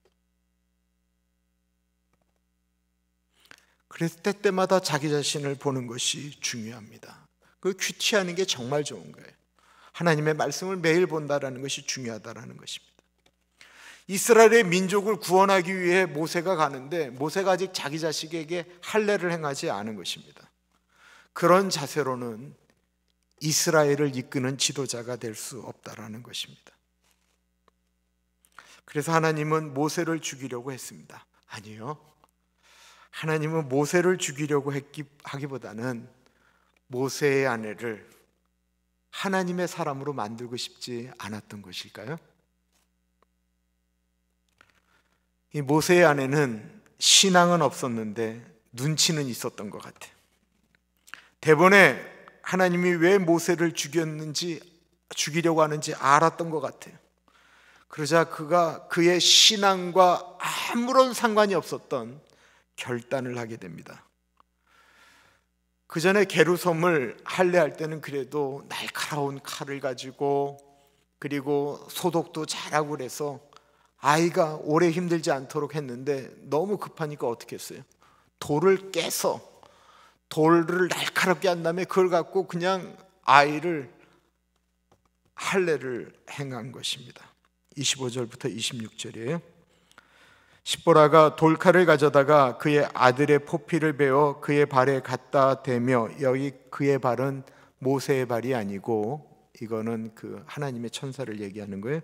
그래서 때때마다 자기 자신을 보는 것이 중요합니다. 그걸 큐티하는 게 정말 좋은 거예요. 하나님의 말씀을 매일 본다라는 것이 중요하다라는 것입니다. 이스라엘의 민족을 구원하기 위해 모세가 가는데 모세가 아직 자기 자식에게 할례를 행하지 않은 것입니다. 그런 자세로는 이스라엘을 이끄는 지도자가 될 수 없다라는 것입니다. 그래서 하나님은 모세를 죽이려고 했습니다. 아니요. 하나님은 모세를 죽이려고 하기보다는 모세의 아내를 하나님의 사람으로 만들고 싶지 않았던 것일까요? 이 모세의 안에는 신앙은 없었는데 눈치는 있었던 것 같아요. 대번에 하나님이 왜 모세를 죽이려고 하는지 알았던 것 같아요. 그러자 그가 그의 신앙과 아무런 상관이 없었던 결단을 하게 됩니다. 그 전에 게루섬을 할례할 때는 그래도 날카로운 칼을 가지고, 그리고 소독도 잘하고 그래서 아이가 오래 힘들지 않도록 했는데, 너무 급하니까 어떻게 했어요? 돌을 깨서 돌을 날카롭게 한 다음에 그걸 갖고 그냥 아이를 할례를 행한 것입니다. 25절부터 26절이에요. 십보라가 돌칼을 가져다가 그의 아들의 포피를 베어 그의 발에 갖다 대며, 여기 그의 발은 모세의 발이 아니고 이거는 그 하나님의 천사를 얘기하는 거예요.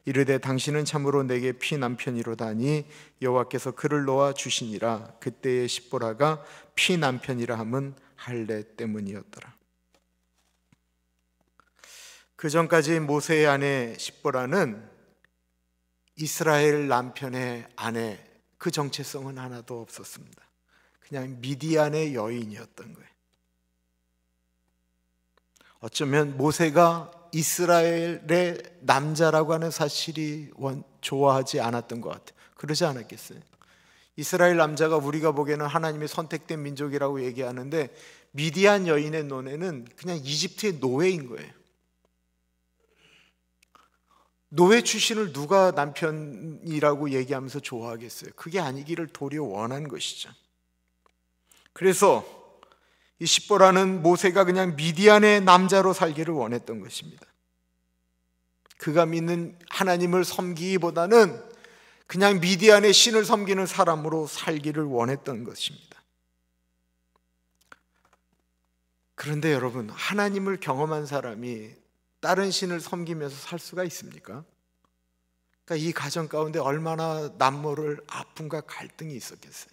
이르되 당신은 참으로 내게 피남편이로다니 여호와께서 그를 놓아 주시니라. 그때의 십보라가 피남편이라 함은 할례 때문이었더라. 그 전까지 모세의 아내 십보라는 이스라엘 남편의 아내, 그 정체성은 하나도 없었습니다. 그냥 미디안의 여인이었던 거예요. 어쩌면 모세가 이스라엘의 남자라고 하는 사실이 좋아하지 않았던 것 같아요. 그러지 않았겠어요? 이스라엘 남자가 우리가 보기에는 하나님의 선택된 민족이라고 얘기하는데, 미디안 여인의 눈에는 그냥 이집트의 노예인 거예요. 노예 출신을 누가 남편이라고 얘기하면서 좋아하겠어요? 그게 아니기를 도리어 원한 것이죠. 그래서 이 십보라는 모세가 그냥 미디안의 남자로 살기를 원했던 것입니다. 그가 믿는 하나님을 섬기기보다는 그냥 미디안의 신을 섬기는 사람으로 살기를 원했던 것입니다. 그런데 여러분, 하나님을 경험한 사람이 다른 신을 섬기면서 살 수가 있습니까? 그러니까 이 가정 가운데 얼마나 남모를 아픔과 갈등이 있었겠어요.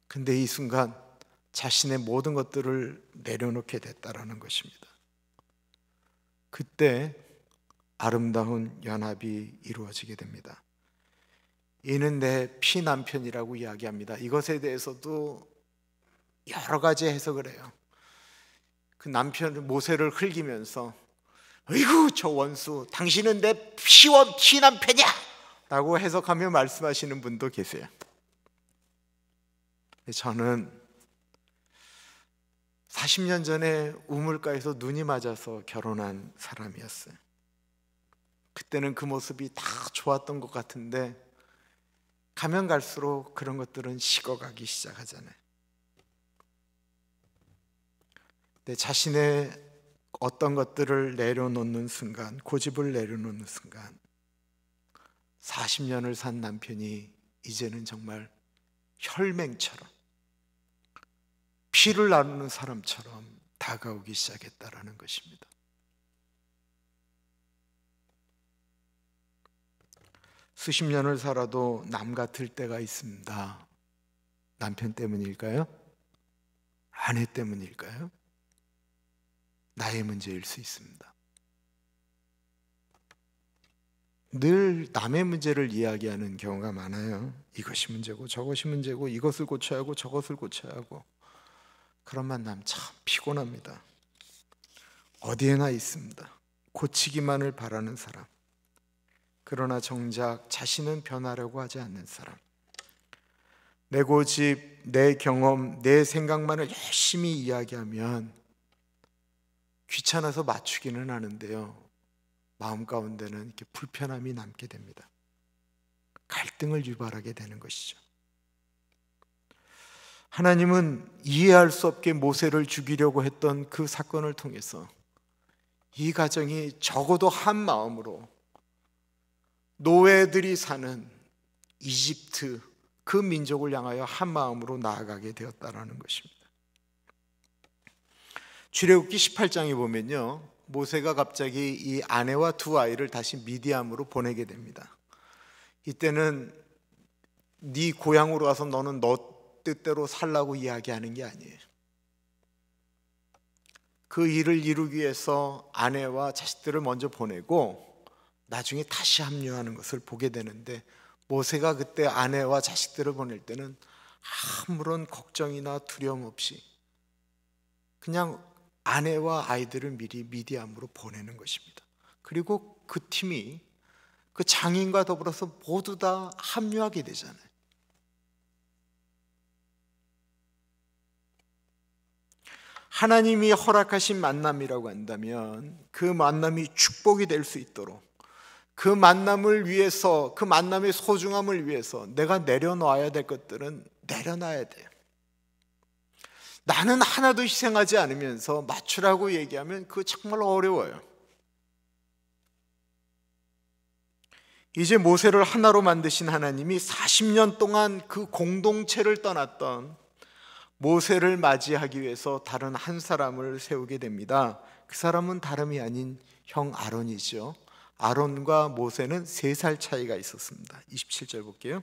근데 이 순간 자신의 모든 것들을 내려놓게 됐다라는 것입니다. 그때 아름다운 연합이 이루어지게 됩니다. 이는 내 피남편이라고 이야기합니다. 이것에 대해서도 여러 가지 해석을 해요. 그 남편 모세를 흘기면서 어이구 저 원수, 당신은 내 피남편이야 라고 해석하며 말씀하시는 분도 계세요. 저는 40년 전에 우물가에서 눈이 맞아서 결혼한 사람이었어요. 그때는 그 모습이 다 좋았던 것 같은데 가면 갈수록 그런 것들은 식어가기 시작하잖아요. 내 자신의 어떤 것들을 내려놓는 순간, 고집을 내려놓는 순간 40년을 산 남편이 이제는 정말 혈맹처럼, 피를 나누는 사람처럼 다가오기 시작했다라는 것입니다. 수십 년을 살아도 남 같을 때가 있습니다. 남편 때문일까요? 아내 때문일까요? 나의 문제일 수 있습니다. 늘 남의 문제를 이야기하는 경우가 많아요. 이것이 문제고 저것이 문제고 이것을 고쳐야 하고 저것을 고쳐야 하고. 그런 만남 참 피곤합니다. 어디에나 있습니다. 고치기만을 바라는 사람. 그러나 정작 자신은 변하려고 하지 않는 사람. 내 고집, 내 경험, 내 생각만을 열심히 이야기하면 귀찮아서 맞추기는 하는데요, 마음 가운데는 이렇게 불편함이 남게 됩니다. 갈등을 유발하게 되는 것이죠. 하나님은 이해할 수 없게 모세를 죽이려고 했던 그 사건을 통해서 이 가정이 적어도 한 마음으로 노예들이 사는 이집트, 그 민족을 향하여 한 마음으로 나아가게 되었다는 것입니다. 출애굽기 18장에 보면요, 모세가 갑자기 이 아내와 두 아이를 다시 미디안으로 보내게 됩니다. 이때는 네 고향으로 가서 너는 너 뜻대로 살라고 이야기하는 게 아니에요. 그 일을 이루기 위해서 아내와 자식들을 먼저 보내고 나중에 다시 합류하는 것을 보게 되는데, 모세가 그때 아내와 자식들을 보낼 때는 아무런 걱정이나 두려움 없이 그냥 아내와 아이들을 미리 미디안으로 보내는 것입니다. 그리고 그 팀이 그 장인과 더불어서 모두 다 합류하게 되잖아요. 하나님이 허락하신 만남이라고 한다면 그 만남이 축복이 될 수 있도록 그 만남을 위해서, 그 만남의 소중함을 위해서 내가 내려놔야 될 것들은 내려놔야 돼요. 나는 하나도 희생하지 않으면서 맞추라고 얘기하면 그거 정말 어려워요. 이제 모세를 하나로 만드신 하나님이 40년 동안 그 공동체를 떠났던 모세를 맞이하기 위해서 다른 한 사람을 세우게 됩니다. 그 사람은 다름이 아닌 형 아론이죠. 아론과 모세는 3살 차이가 있었습니다. 27절 볼게요.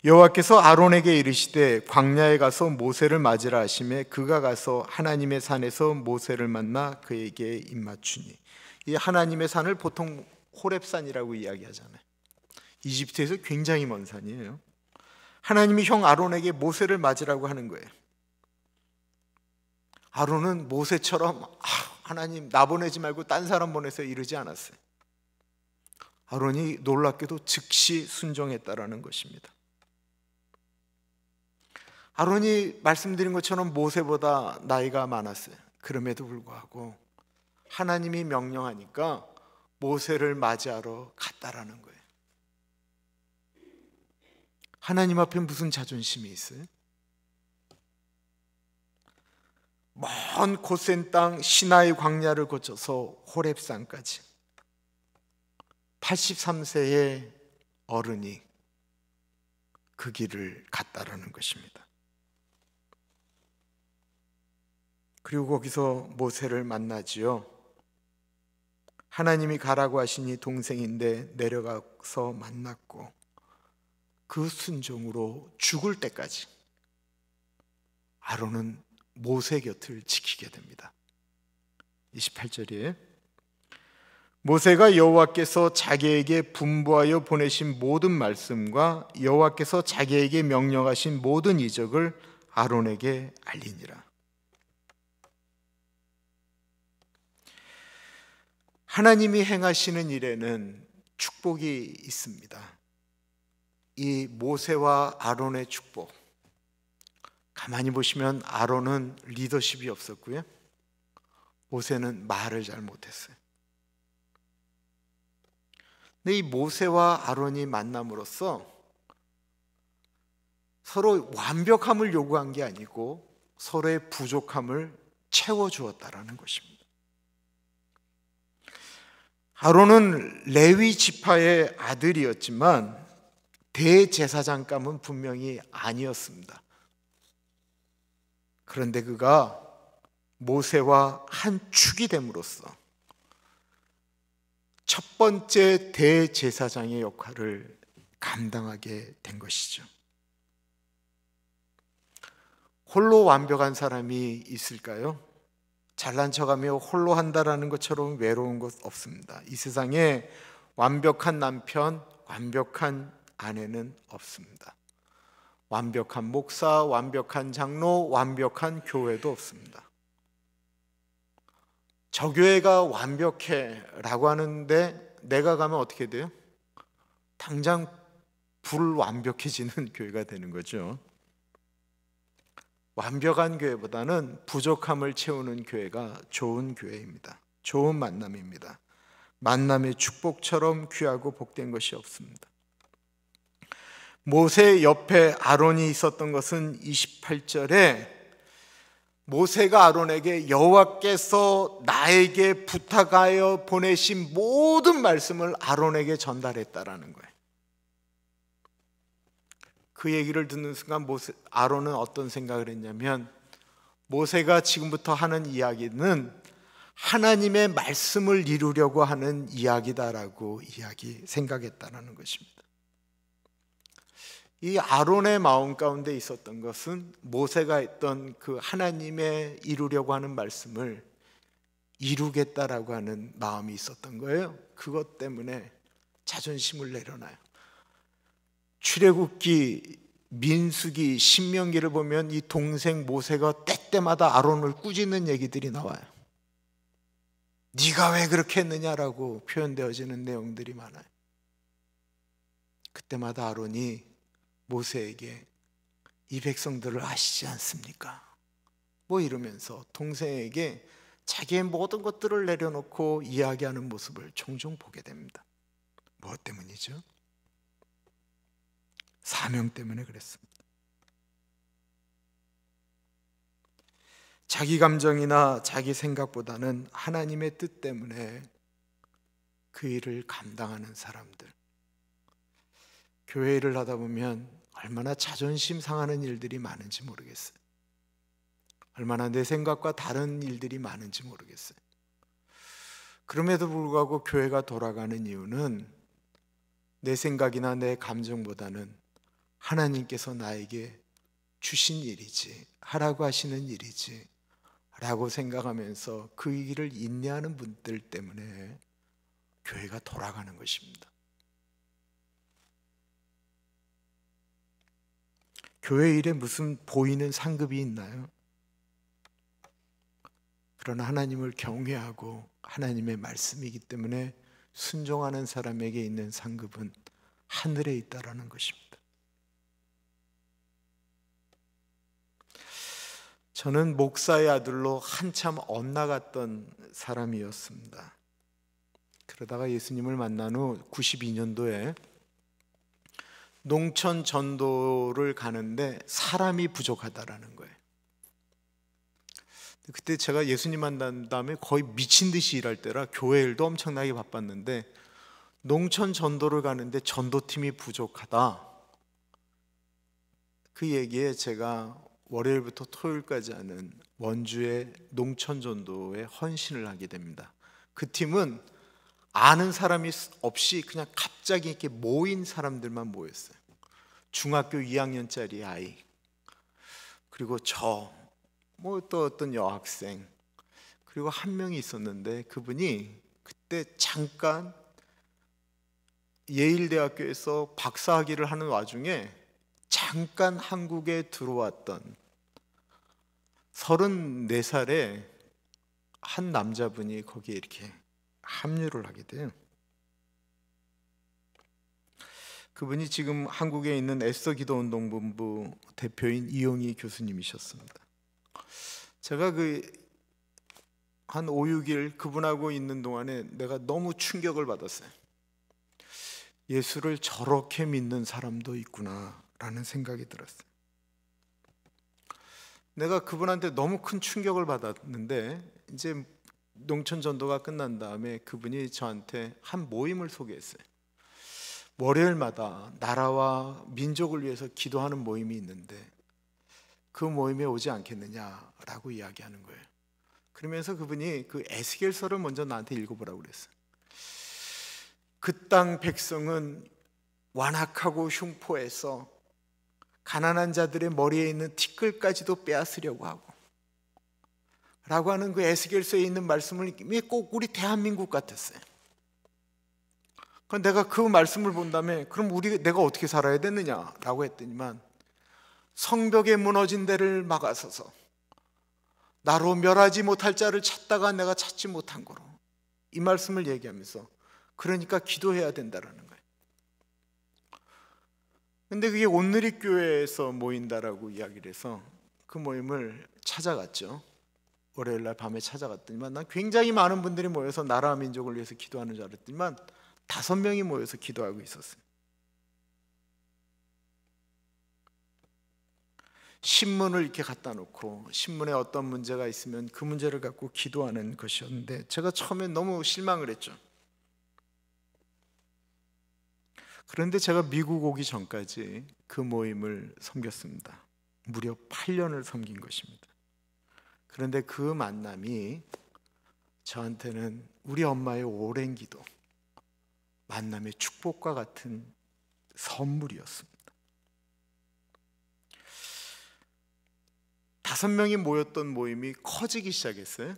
여호와께서 아론에게 이르시되 광야에 가서 모세를 맞으라 하시매 그가 가서 하나님의 산에서 모세를 만나 그에게 입맞추니. 이 하나님의 산을 보통 호렙산이라고 이야기하잖아요. 이집트에서 굉장히 먼 산이에요. 하나님이 형 아론에게 모세를 맞으라고 하는 거예요. 아론은 모세처럼 하나님 나 보내지 말고 딴 사람 보내서 이러지 않았어요. 아론이 놀랍게도 즉시 순종했다라는 것입니다. 아론이 말씀드린 것처럼 모세보다 나이가 많았어요. 그럼에도 불구하고 하나님이 명령하니까 모세를 맞이하러 갔다라는 거예요. 하나님 앞에 무슨 자존심이 있어요? 먼 고센 땅 시나이 광야를 거쳐서 호렙산까지 83세의 어른이 그 길을 갔다라는 것입니다. 그리고 거기서 모세를 만나지요. 하나님이 가라고 하시니 동생인데 내려가서 만났고 그 순종으로 죽을 때까지 아론은 모세 곁을 지키게 됩니다. 28절이에요. 모세가 여호와께서 자기에게 분부하여 보내신 모든 말씀과 여호와께서 자기에게 명령하신 모든 이적을 아론에게 알리니라. 하나님이 행하시는 일에는 축복이 있습니다. 이 모세와 아론의 축복, 가만히 보시면 아론은 리더십이 없었고요, 모세는 말을 잘 못했어요. 근데 이 모세와 아론이 만남으로써 서로 완벽함을 요구한 게 아니고 서로의 부족함을 채워주었다라는 것입니다. 아론은 레위 지파의 아들이었지만 대제사장감은 분명히 아니었습니다. 그런데 그가 모세와 한 축이 됨으로써 첫 번째 대제사장의 역할을 감당하게 된 것이죠. 홀로 완벽한 사람이 있을까요? 잘난 척하며 홀로 한다라는 것처럼 외로운 것 없습니다. 이 세상에 완벽한 남편, 완벽한 아내는 없습니다. 완벽한 목사, 완벽한 장로, 완벽한 교회도 없습니다. 저 교회가 완벽해 라고 하는데 내가 가면 어떻게 돼요? 당장 불완벽해지는 교회가 되는 거죠. 완벽한 교회보다는 부족함을 채우는 교회가 좋은 교회입니다. 좋은 만남입니다. 만남의 축복처럼 귀하고 복된 것이 없습니다. 모세 옆에 아론이 있었던 것은 28절에 모세가 아론에게 여호와께서 나에게 부탁하여 보내신 모든 말씀을 아론에게 전달했다라는 거예요. 그 얘기를 듣는 순간 아론은 어떤 생각을 했냐면, 모세가 지금부터 하는 이야기는 하나님의 말씀을 이루려고 하는 이야기다라고 생각했다라는 것입니다. 이 아론의 마음 가운데 있었던 것은 모세가 했던 그 하나님의 이루려고 하는 말씀을 이루겠다라고 하는 마음이 있었던 거예요. 그것 때문에 자존심을 내려놔요. 출애굽기, 민수기, 신명기를 보면 이 동생 모세가 때때마다 아론을 꾸짖는 얘기들이 나와요. 네가 왜 그렇게 했느냐라고 표현되어지는 내용들이 많아요. 그때마다 아론이 모세에게 이 백성들을 아시지 않습니까? 뭐 이러면서 동생에게 자기의 모든 것들을 내려놓고 이야기하는 모습을 종종 보게 됩니다. 무엇 때문이죠? 사명 때문에 그랬습니다. 자기 감정이나 자기 생각보다는 하나님의 뜻 때문에 그 일을 감당하는 사람들. 교회 일을 하다 보면 얼마나 자존심 상하는 일들이 많은지 모르겠어요. 얼마나 내 생각과 다른 일들이 많은지 모르겠어요. 그럼에도 불구하고 교회가 돌아가는 이유는 내 생각이나 내 감정보다는 하나님께서 나에게 주신 일이지, 하라고 하시는 일이지 라고 생각하면서 그 일을 인내하는 분들 때문에 교회가 돌아가는 것입니다. 교회 일에 무슨 보이는 상급이 있나요? 그러나 하나님을 경외하고 하나님의 말씀이기 때문에 순종하는 사람에게 있는 상급은 하늘에 있다라는 것입니다. 저는 목사의 아들로 한참 엇나갔던 사람이었습니다. 그러다가 예수님을 만난 후 92년도에 농촌 전도를 가는데 사람이 부족하다라는 거예요. 그때 제가 예수님 만난 다음에 거의 미친 듯이 일할 때라 교회 일도 엄청나게 바빴는데 농촌 전도를 가는데 전도팀이 부족하다. 그 얘기에 제가 월요일부터 토요일까지 하는 원주의 농촌 전도에 헌신을 하게 됩니다. 그 팀은 아는 사람이 없이 그냥 갑자기 이렇게 모인 사람들만 모였어요. 중학교 2학년짜리 아이, 그리고 뭐 또 어떤 여학생, 그리고 한 명이 있었는데 그분이 그때 잠깐 예일대학교에서 박사학위를 하는 와중에 잠깐 한국에 들어왔던 34살의 한 남자분이 거기에 이렇게 합류를 하게 돼요. 그분이 지금 한국에 있는 애써 기도운동본부 대표인 이용희 교수님이셨습니다. 제가 한 5, 6일 그분하고 있는 동안에 내가 너무 충격을 받았어요. 예수를 저렇게 믿는 사람도 있구나 라는 생각이 들었어요. 내가 그분한테 너무 큰 충격을 받았는데 이제 농촌 전도가 끝난 다음에 그분이 저한테 한 모임을 소개했어요. 월요일마다 나라와 민족을 위해서 기도하는 모임이 있는데 그 모임에 오지 않겠느냐라고 이야기하는 거예요. 그러면서 그분이 그 에스겔서를 먼저 나한테 읽어보라고 그랬어요. 그 땅 백성은 완악하고 흉포해서 가난한 자들의 머리에 있는 티끌까지도 빼앗으려고 하고 라고 하는 그 에스겔서에 있는 말씀을 꼭 우리 대한민국 같았어요. 내가 그 말씀을 본 다음에 그럼 내가 어떻게 살아야 되느냐라고 했더니만 성벽에 무너진 데를 막아서서 나로 멸하지 못할 자를 찾다가 내가 찾지 못한 거로 이 말씀을 얘기하면서 그러니까 기도해야 된다라는 거예요. 근데 그게 온누리교회에서 모인다라고 이야기를 해서 그 모임을 찾아갔죠. 월요일날 밤에 찾아갔더니만 난 굉장히 많은 분들이 모여서 나라와 민족을 위해서 기도하는 줄 알았더니만 5명이 모여서 기도하고 있었어요. 신문을 이렇게 갖다 놓고 신문에 어떤 문제가 있으면 그 문제를 갖고 기도하는 것이었는데 제가 처음에 너무 실망을 했죠. 그런데 제가 미국 오기 전까지 그 모임을 섬겼습니다. 무려 8년을 섬긴 것입니다. 그런데 그 만남이 저한테는 우리 엄마의 오랜 기도, 만남의 축복과 같은 선물이었습니다. 5명이 모였던 모임이 커지기 시작했어요.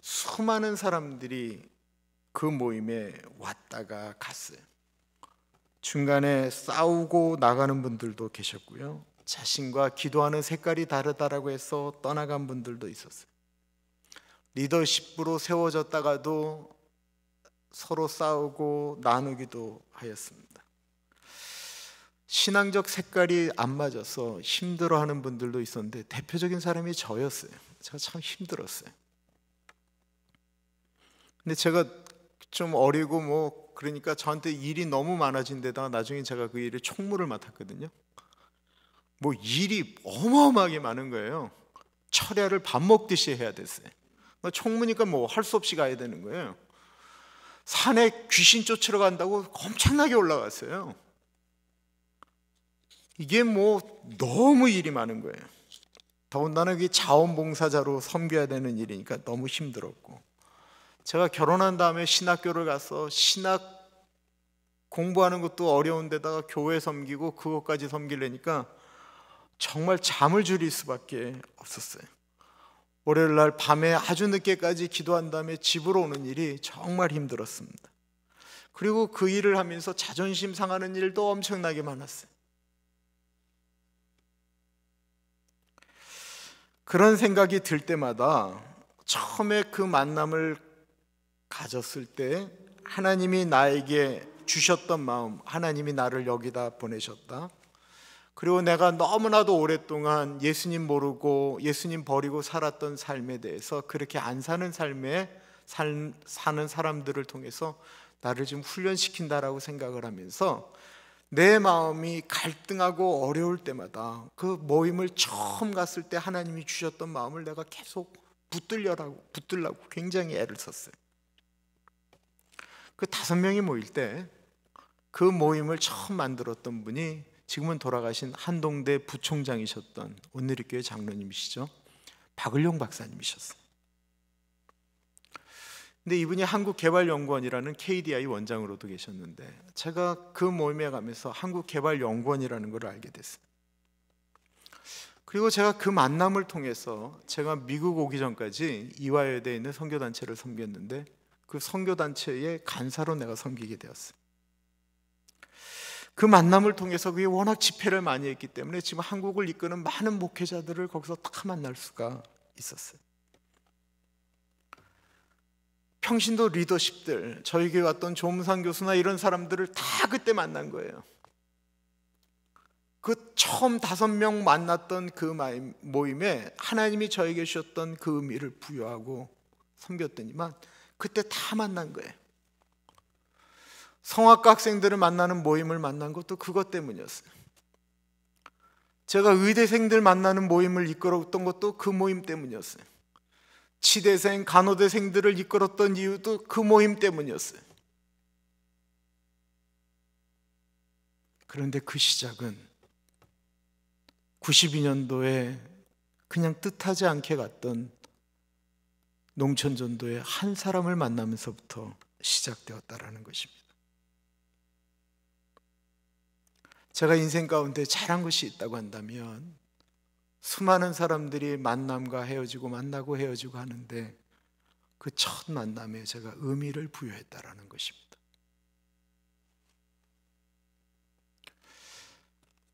수많은 사람들이 그 모임에 왔다가 갔어요. 중간에 싸우고 나가는 분들도 계셨고요. 자신과 기도하는 색깔이 다르다라고 해서 떠나간 분들도 있었어요. 리더십으로 세워졌다가도 서로 싸우고 나누기도 하였습니다. 신앙적 색깔이 안 맞아서 힘들어하는 분들도 있었는데 대표적인 사람이 저였어요. 제가 참 힘들었어요. 근데 제가 좀 어리고 그러니까 저한테 일이 너무 많아진 데다가 나중에 제가 그 일에 총무를 맡았거든요. 일이 어마어마하게 많은 거예요. 철야를 밥 먹듯이 해야 됐어요. 총무니까 할 수 없이 가야 되는 거예요. 산에 귀신 쫓으러 간다고 엄청나게 올라갔어요. 이게 너무 일이 많은 거예요. 더군다나 그게 자원봉사자로 섬겨야 되는 일이니까 너무 힘들었고, 제가 결혼한 다음에 신학교를 가서 신학 공부하는 것도 어려운 데다가 교회 섬기고 그것까지 섬기려니까 정말 잠을 줄일 수밖에 없었어요. 월요일 날 밤에 아주 늦게까지 기도한 다음에 집으로 오는 일이 정말 힘들었습니다. 그리고 그 일을 하면서 자존심 상하는 일도 엄청나게 많았어요. 그런 생각이 들 때마다 처음에 그 만남을 가졌을 때 하나님이 나에게 주셨던 마음, 하나님이 나를 여기다 보내셨다. 그리고 내가 너무나도 오랫동안 예수님 모르고 예수님 버리고 살았던 삶에 대해서 그렇게 안 사는 삶에 사는 사람들을 통해서 나를 좀 훈련시킨다라고 생각을 하면서 내 마음이 갈등하고 어려울 때마다 그 모임을 처음 갔을 때 하나님이 주셨던 마음을 내가 계속 붙들려고 굉장히 애를 썼어요. 그 5명이 모일 때 그 모임을 처음 만들었던 분이 지금은 돌아가신 한동대 부총장이셨던 온누리교회 장로님이시죠. 박을용 박사님이셨어요. 근데 이분이 한국개발연구원이라는 KDI 원장으로도 계셨는데 제가 그 모임에 가면서 한국개발연구원이라는 걸 알게 됐어요. 그리고 제가 그 만남을 통해서 제가 미국 오기 전까지 이화여대에 있는 선교단체를 섬겼는데 그 선교단체의 간사로 내가 섬기게 되었어요. 그 만남을 통해서 그게 워낙 집회를 많이 했기 때문에 지금 한국을 이끄는 많은 목회자들을 거기서 다 만날 수가 있었어요. 평신도 리더십들, 저희 교회 왔던 조문상 교수나 이런 사람들을 다 그때 만난 거예요. 그 처음 5명 만났던 그 모임에 하나님이 저에게 주셨던 그 의미를 부여하고 섬겼더니만 그때 다 만난 거예요. 성악과 학생들을 만나는 모임을 만난 것도 그것 때문이었어요. 제가 의대생들 만나는 모임을 이끌었던 것도 그 모임 때문이었어요. 치대생, 간호대생들을 이끌었던 이유도 그 모임 때문이었어요. 그런데 그 시작은 92년도에 그냥 뜻하지 않게 갔던 농촌전도의 한 사람을 만나면서부터 시작되었다라는 것입니다. 제가 인생 가운데 잘한 것이 있다고 한다면 수많은 사람들이 만남과 헤어지고 만나고 헤어지고 하는데 그 첫 만남에 제가 의미를 부여했다라는 것입니다.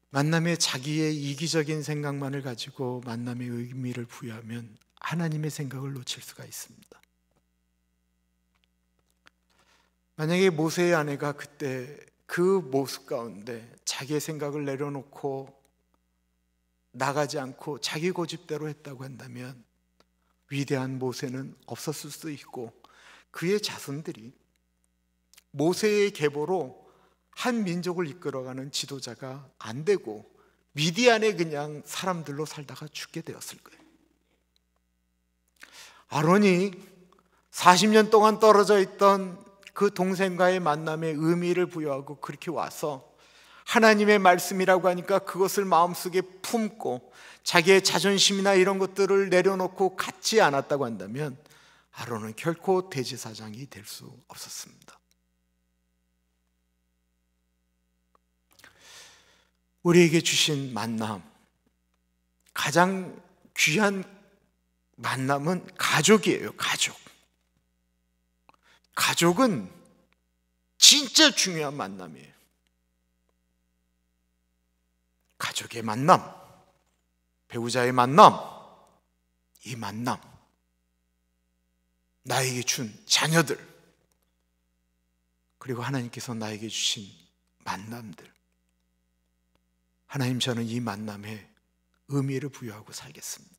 만남에 자기의 이기적인 생각만을 가지고 만남에 의미를 부여하면 하나님의 생각을 놓칠 수가 있습니다. 만약에 모세의 아내가 그때 그 모습 가운데 자기의 생각을 내려놓고 나가지 않고 자기 고집대로 했다고 한다면 위대한 모세는 없었을 수도 있고 그의 자손들이 모세의 계보로 한 민족을 이끌어가는 지도자가 안 되고 미디안에 그냥 사람들로 살다가 죽게 되었을 거예요. 아론이 40년 동안 떨어져 있던 그 동생과의 만남에 의미를 부여하고 그렇게 와서 하나님의 말씀이라고 하니까 그것을 마음속에 품고 자기의 자존심이나 이런 것들을 내려놓고 갖지 않았다고 한다면 아론은 결코 대제사장이 될 수 없었습니다. 우리에게 주신 만남, 가장 귀한 만남은 가족이에요. 가족은 진짜 중요한 만남이에요. 가족의 만남, 배우자의 만남, 이 만남, 나에게 준 자녀들, 그리고 하나님께서 나에게 주신 만남들, 하나님, 저는 이 만남에 의미를 부여하고 살겠습니다.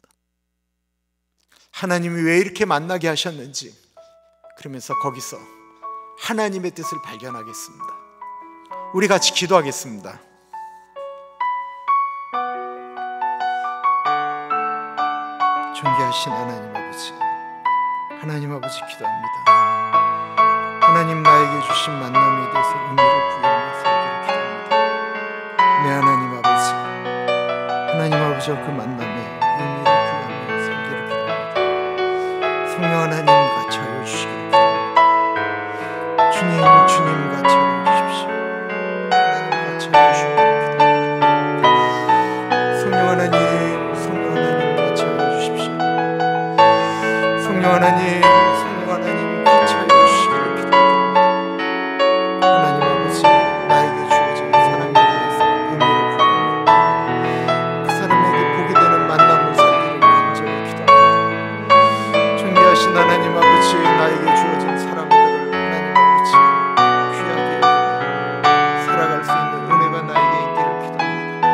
하나님이 왜 이렇게 만나게 하셨는지, 그러면서 거기서 하나님의 뜻을 발견하겠습니다. 우리 같이 기도하겠습니다. 존귀하신 하나님 아버지, 하나님 아버지 기도합니다. 하나님, 나에게 주신 만남에 대해서 의미를 부여하며 살기를 기도합니다. 네, 하나님 아버지, 하나님 아버지와 그 만남에 의미를 부여하며 살기를 기도합니다. 성령 하나님 같이 하여 주시기를 기도합니다. 주님 같이 하여 주십시오. 하나님 같이 하여 주시기를 기도합니다. 성령 하나님 같이 하여 주십시오. 성령 하나님 같이 하여 주시기를 기도합니다. 하나님 아버지, 나에게 주어진 사랑에 대해서 의미를 부여하며 그 사람에게 보게 되는 만남을 살기를 간절히 기도합니다. 존귀하신 하나님 아버지, 나에게 주어진 사람들을 하나님 아버지 귀하게 여기며 살아갈 수 있는 은혜가 나에게 있기를 기도합니다.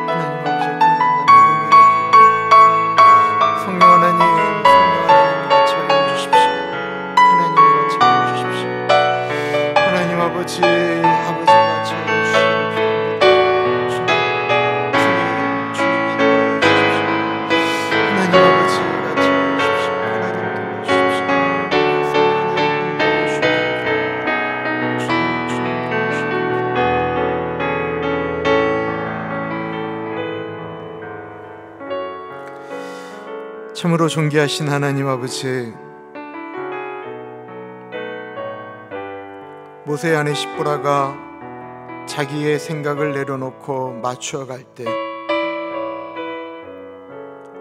하나님 아버지, 그 만남에 의미를 부여합니다. 성령 하나님 같이 하여 주십시오. 하나님 같이 하여 주십시오. 하나님 아버지 같이 하여 주시기를 기도합니다. 주님 인도해 주십시오. 하나님 아버지 같이 하여 주십시오. 하나님 도와주십시오. 참으로 존귀하신 하나님 아버지, 모세의 아내 십보라가 자기의 생각을 내려놓고 맞추어갈 때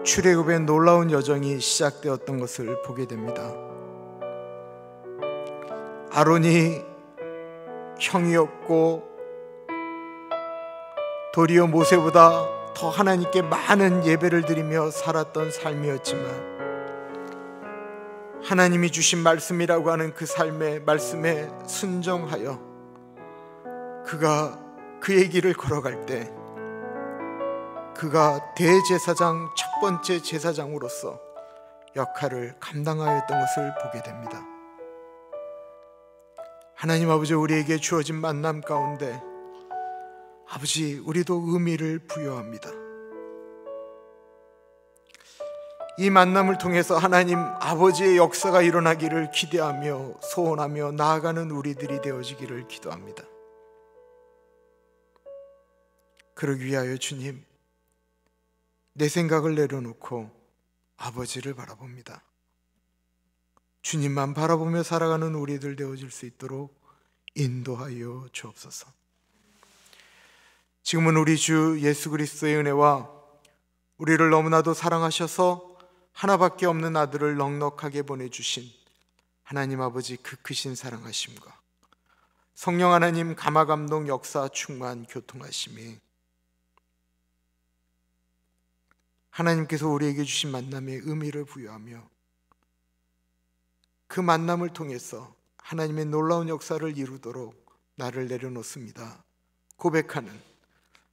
출애굽의 놀라운 여정이 시작되었던 것을 보게 됩니다. 아론이 형이었고 도리어 모세보다 더 하나님께 많은 예배를 드리며 살았던 삶이었지만, 하나님이 주신 말씀이라고 하는 그 삶의 말씀에 순종하여 그가 그의 길을 걸어갈 때 그가 대제사장, 첫 번째 제사장으로서 역할을 감당하였던 것을 보게 됩니다. 하나님 아버지, 우리에게 주어진 만남 가운데 아버지, 우리도 의미를 부여합니다. 이 만남을 통해서 하나님 아버지의 역사가 일어나기를 기대하며 소원하며 나아가는 우리들이 되어지기를 기도합니다. 그러기 위하여 주님, 내 생각을 내려놓고 아버지를 바라봅니다. 주님만 바라보며 살아가는 우리들 되어질 수 있도록 인도하여 주옵소서. 지금은 우리 주 예수 그리스도의 은혜와 우리를 너무나도 사랑하셔서 하나밖에 없는 아들을 넉넉하게 보내주신 하나님 아버지 그 크신 사랑하심과 성령 하나님 감화감동 역사 충만 교통하심이 하나님께서 우리에게 주신 만남에 의미를 부여하며 그 만남을 통해서 하나님의 놀라운 역사를 이루도록 나를 내려놓습니다 고백하는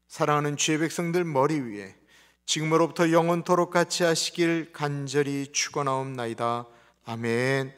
사랑하는 주의 백성들 머리 위에 지금으로부터 영원토록 같이 하시길 간절히 축원하옵나이다. 아멘.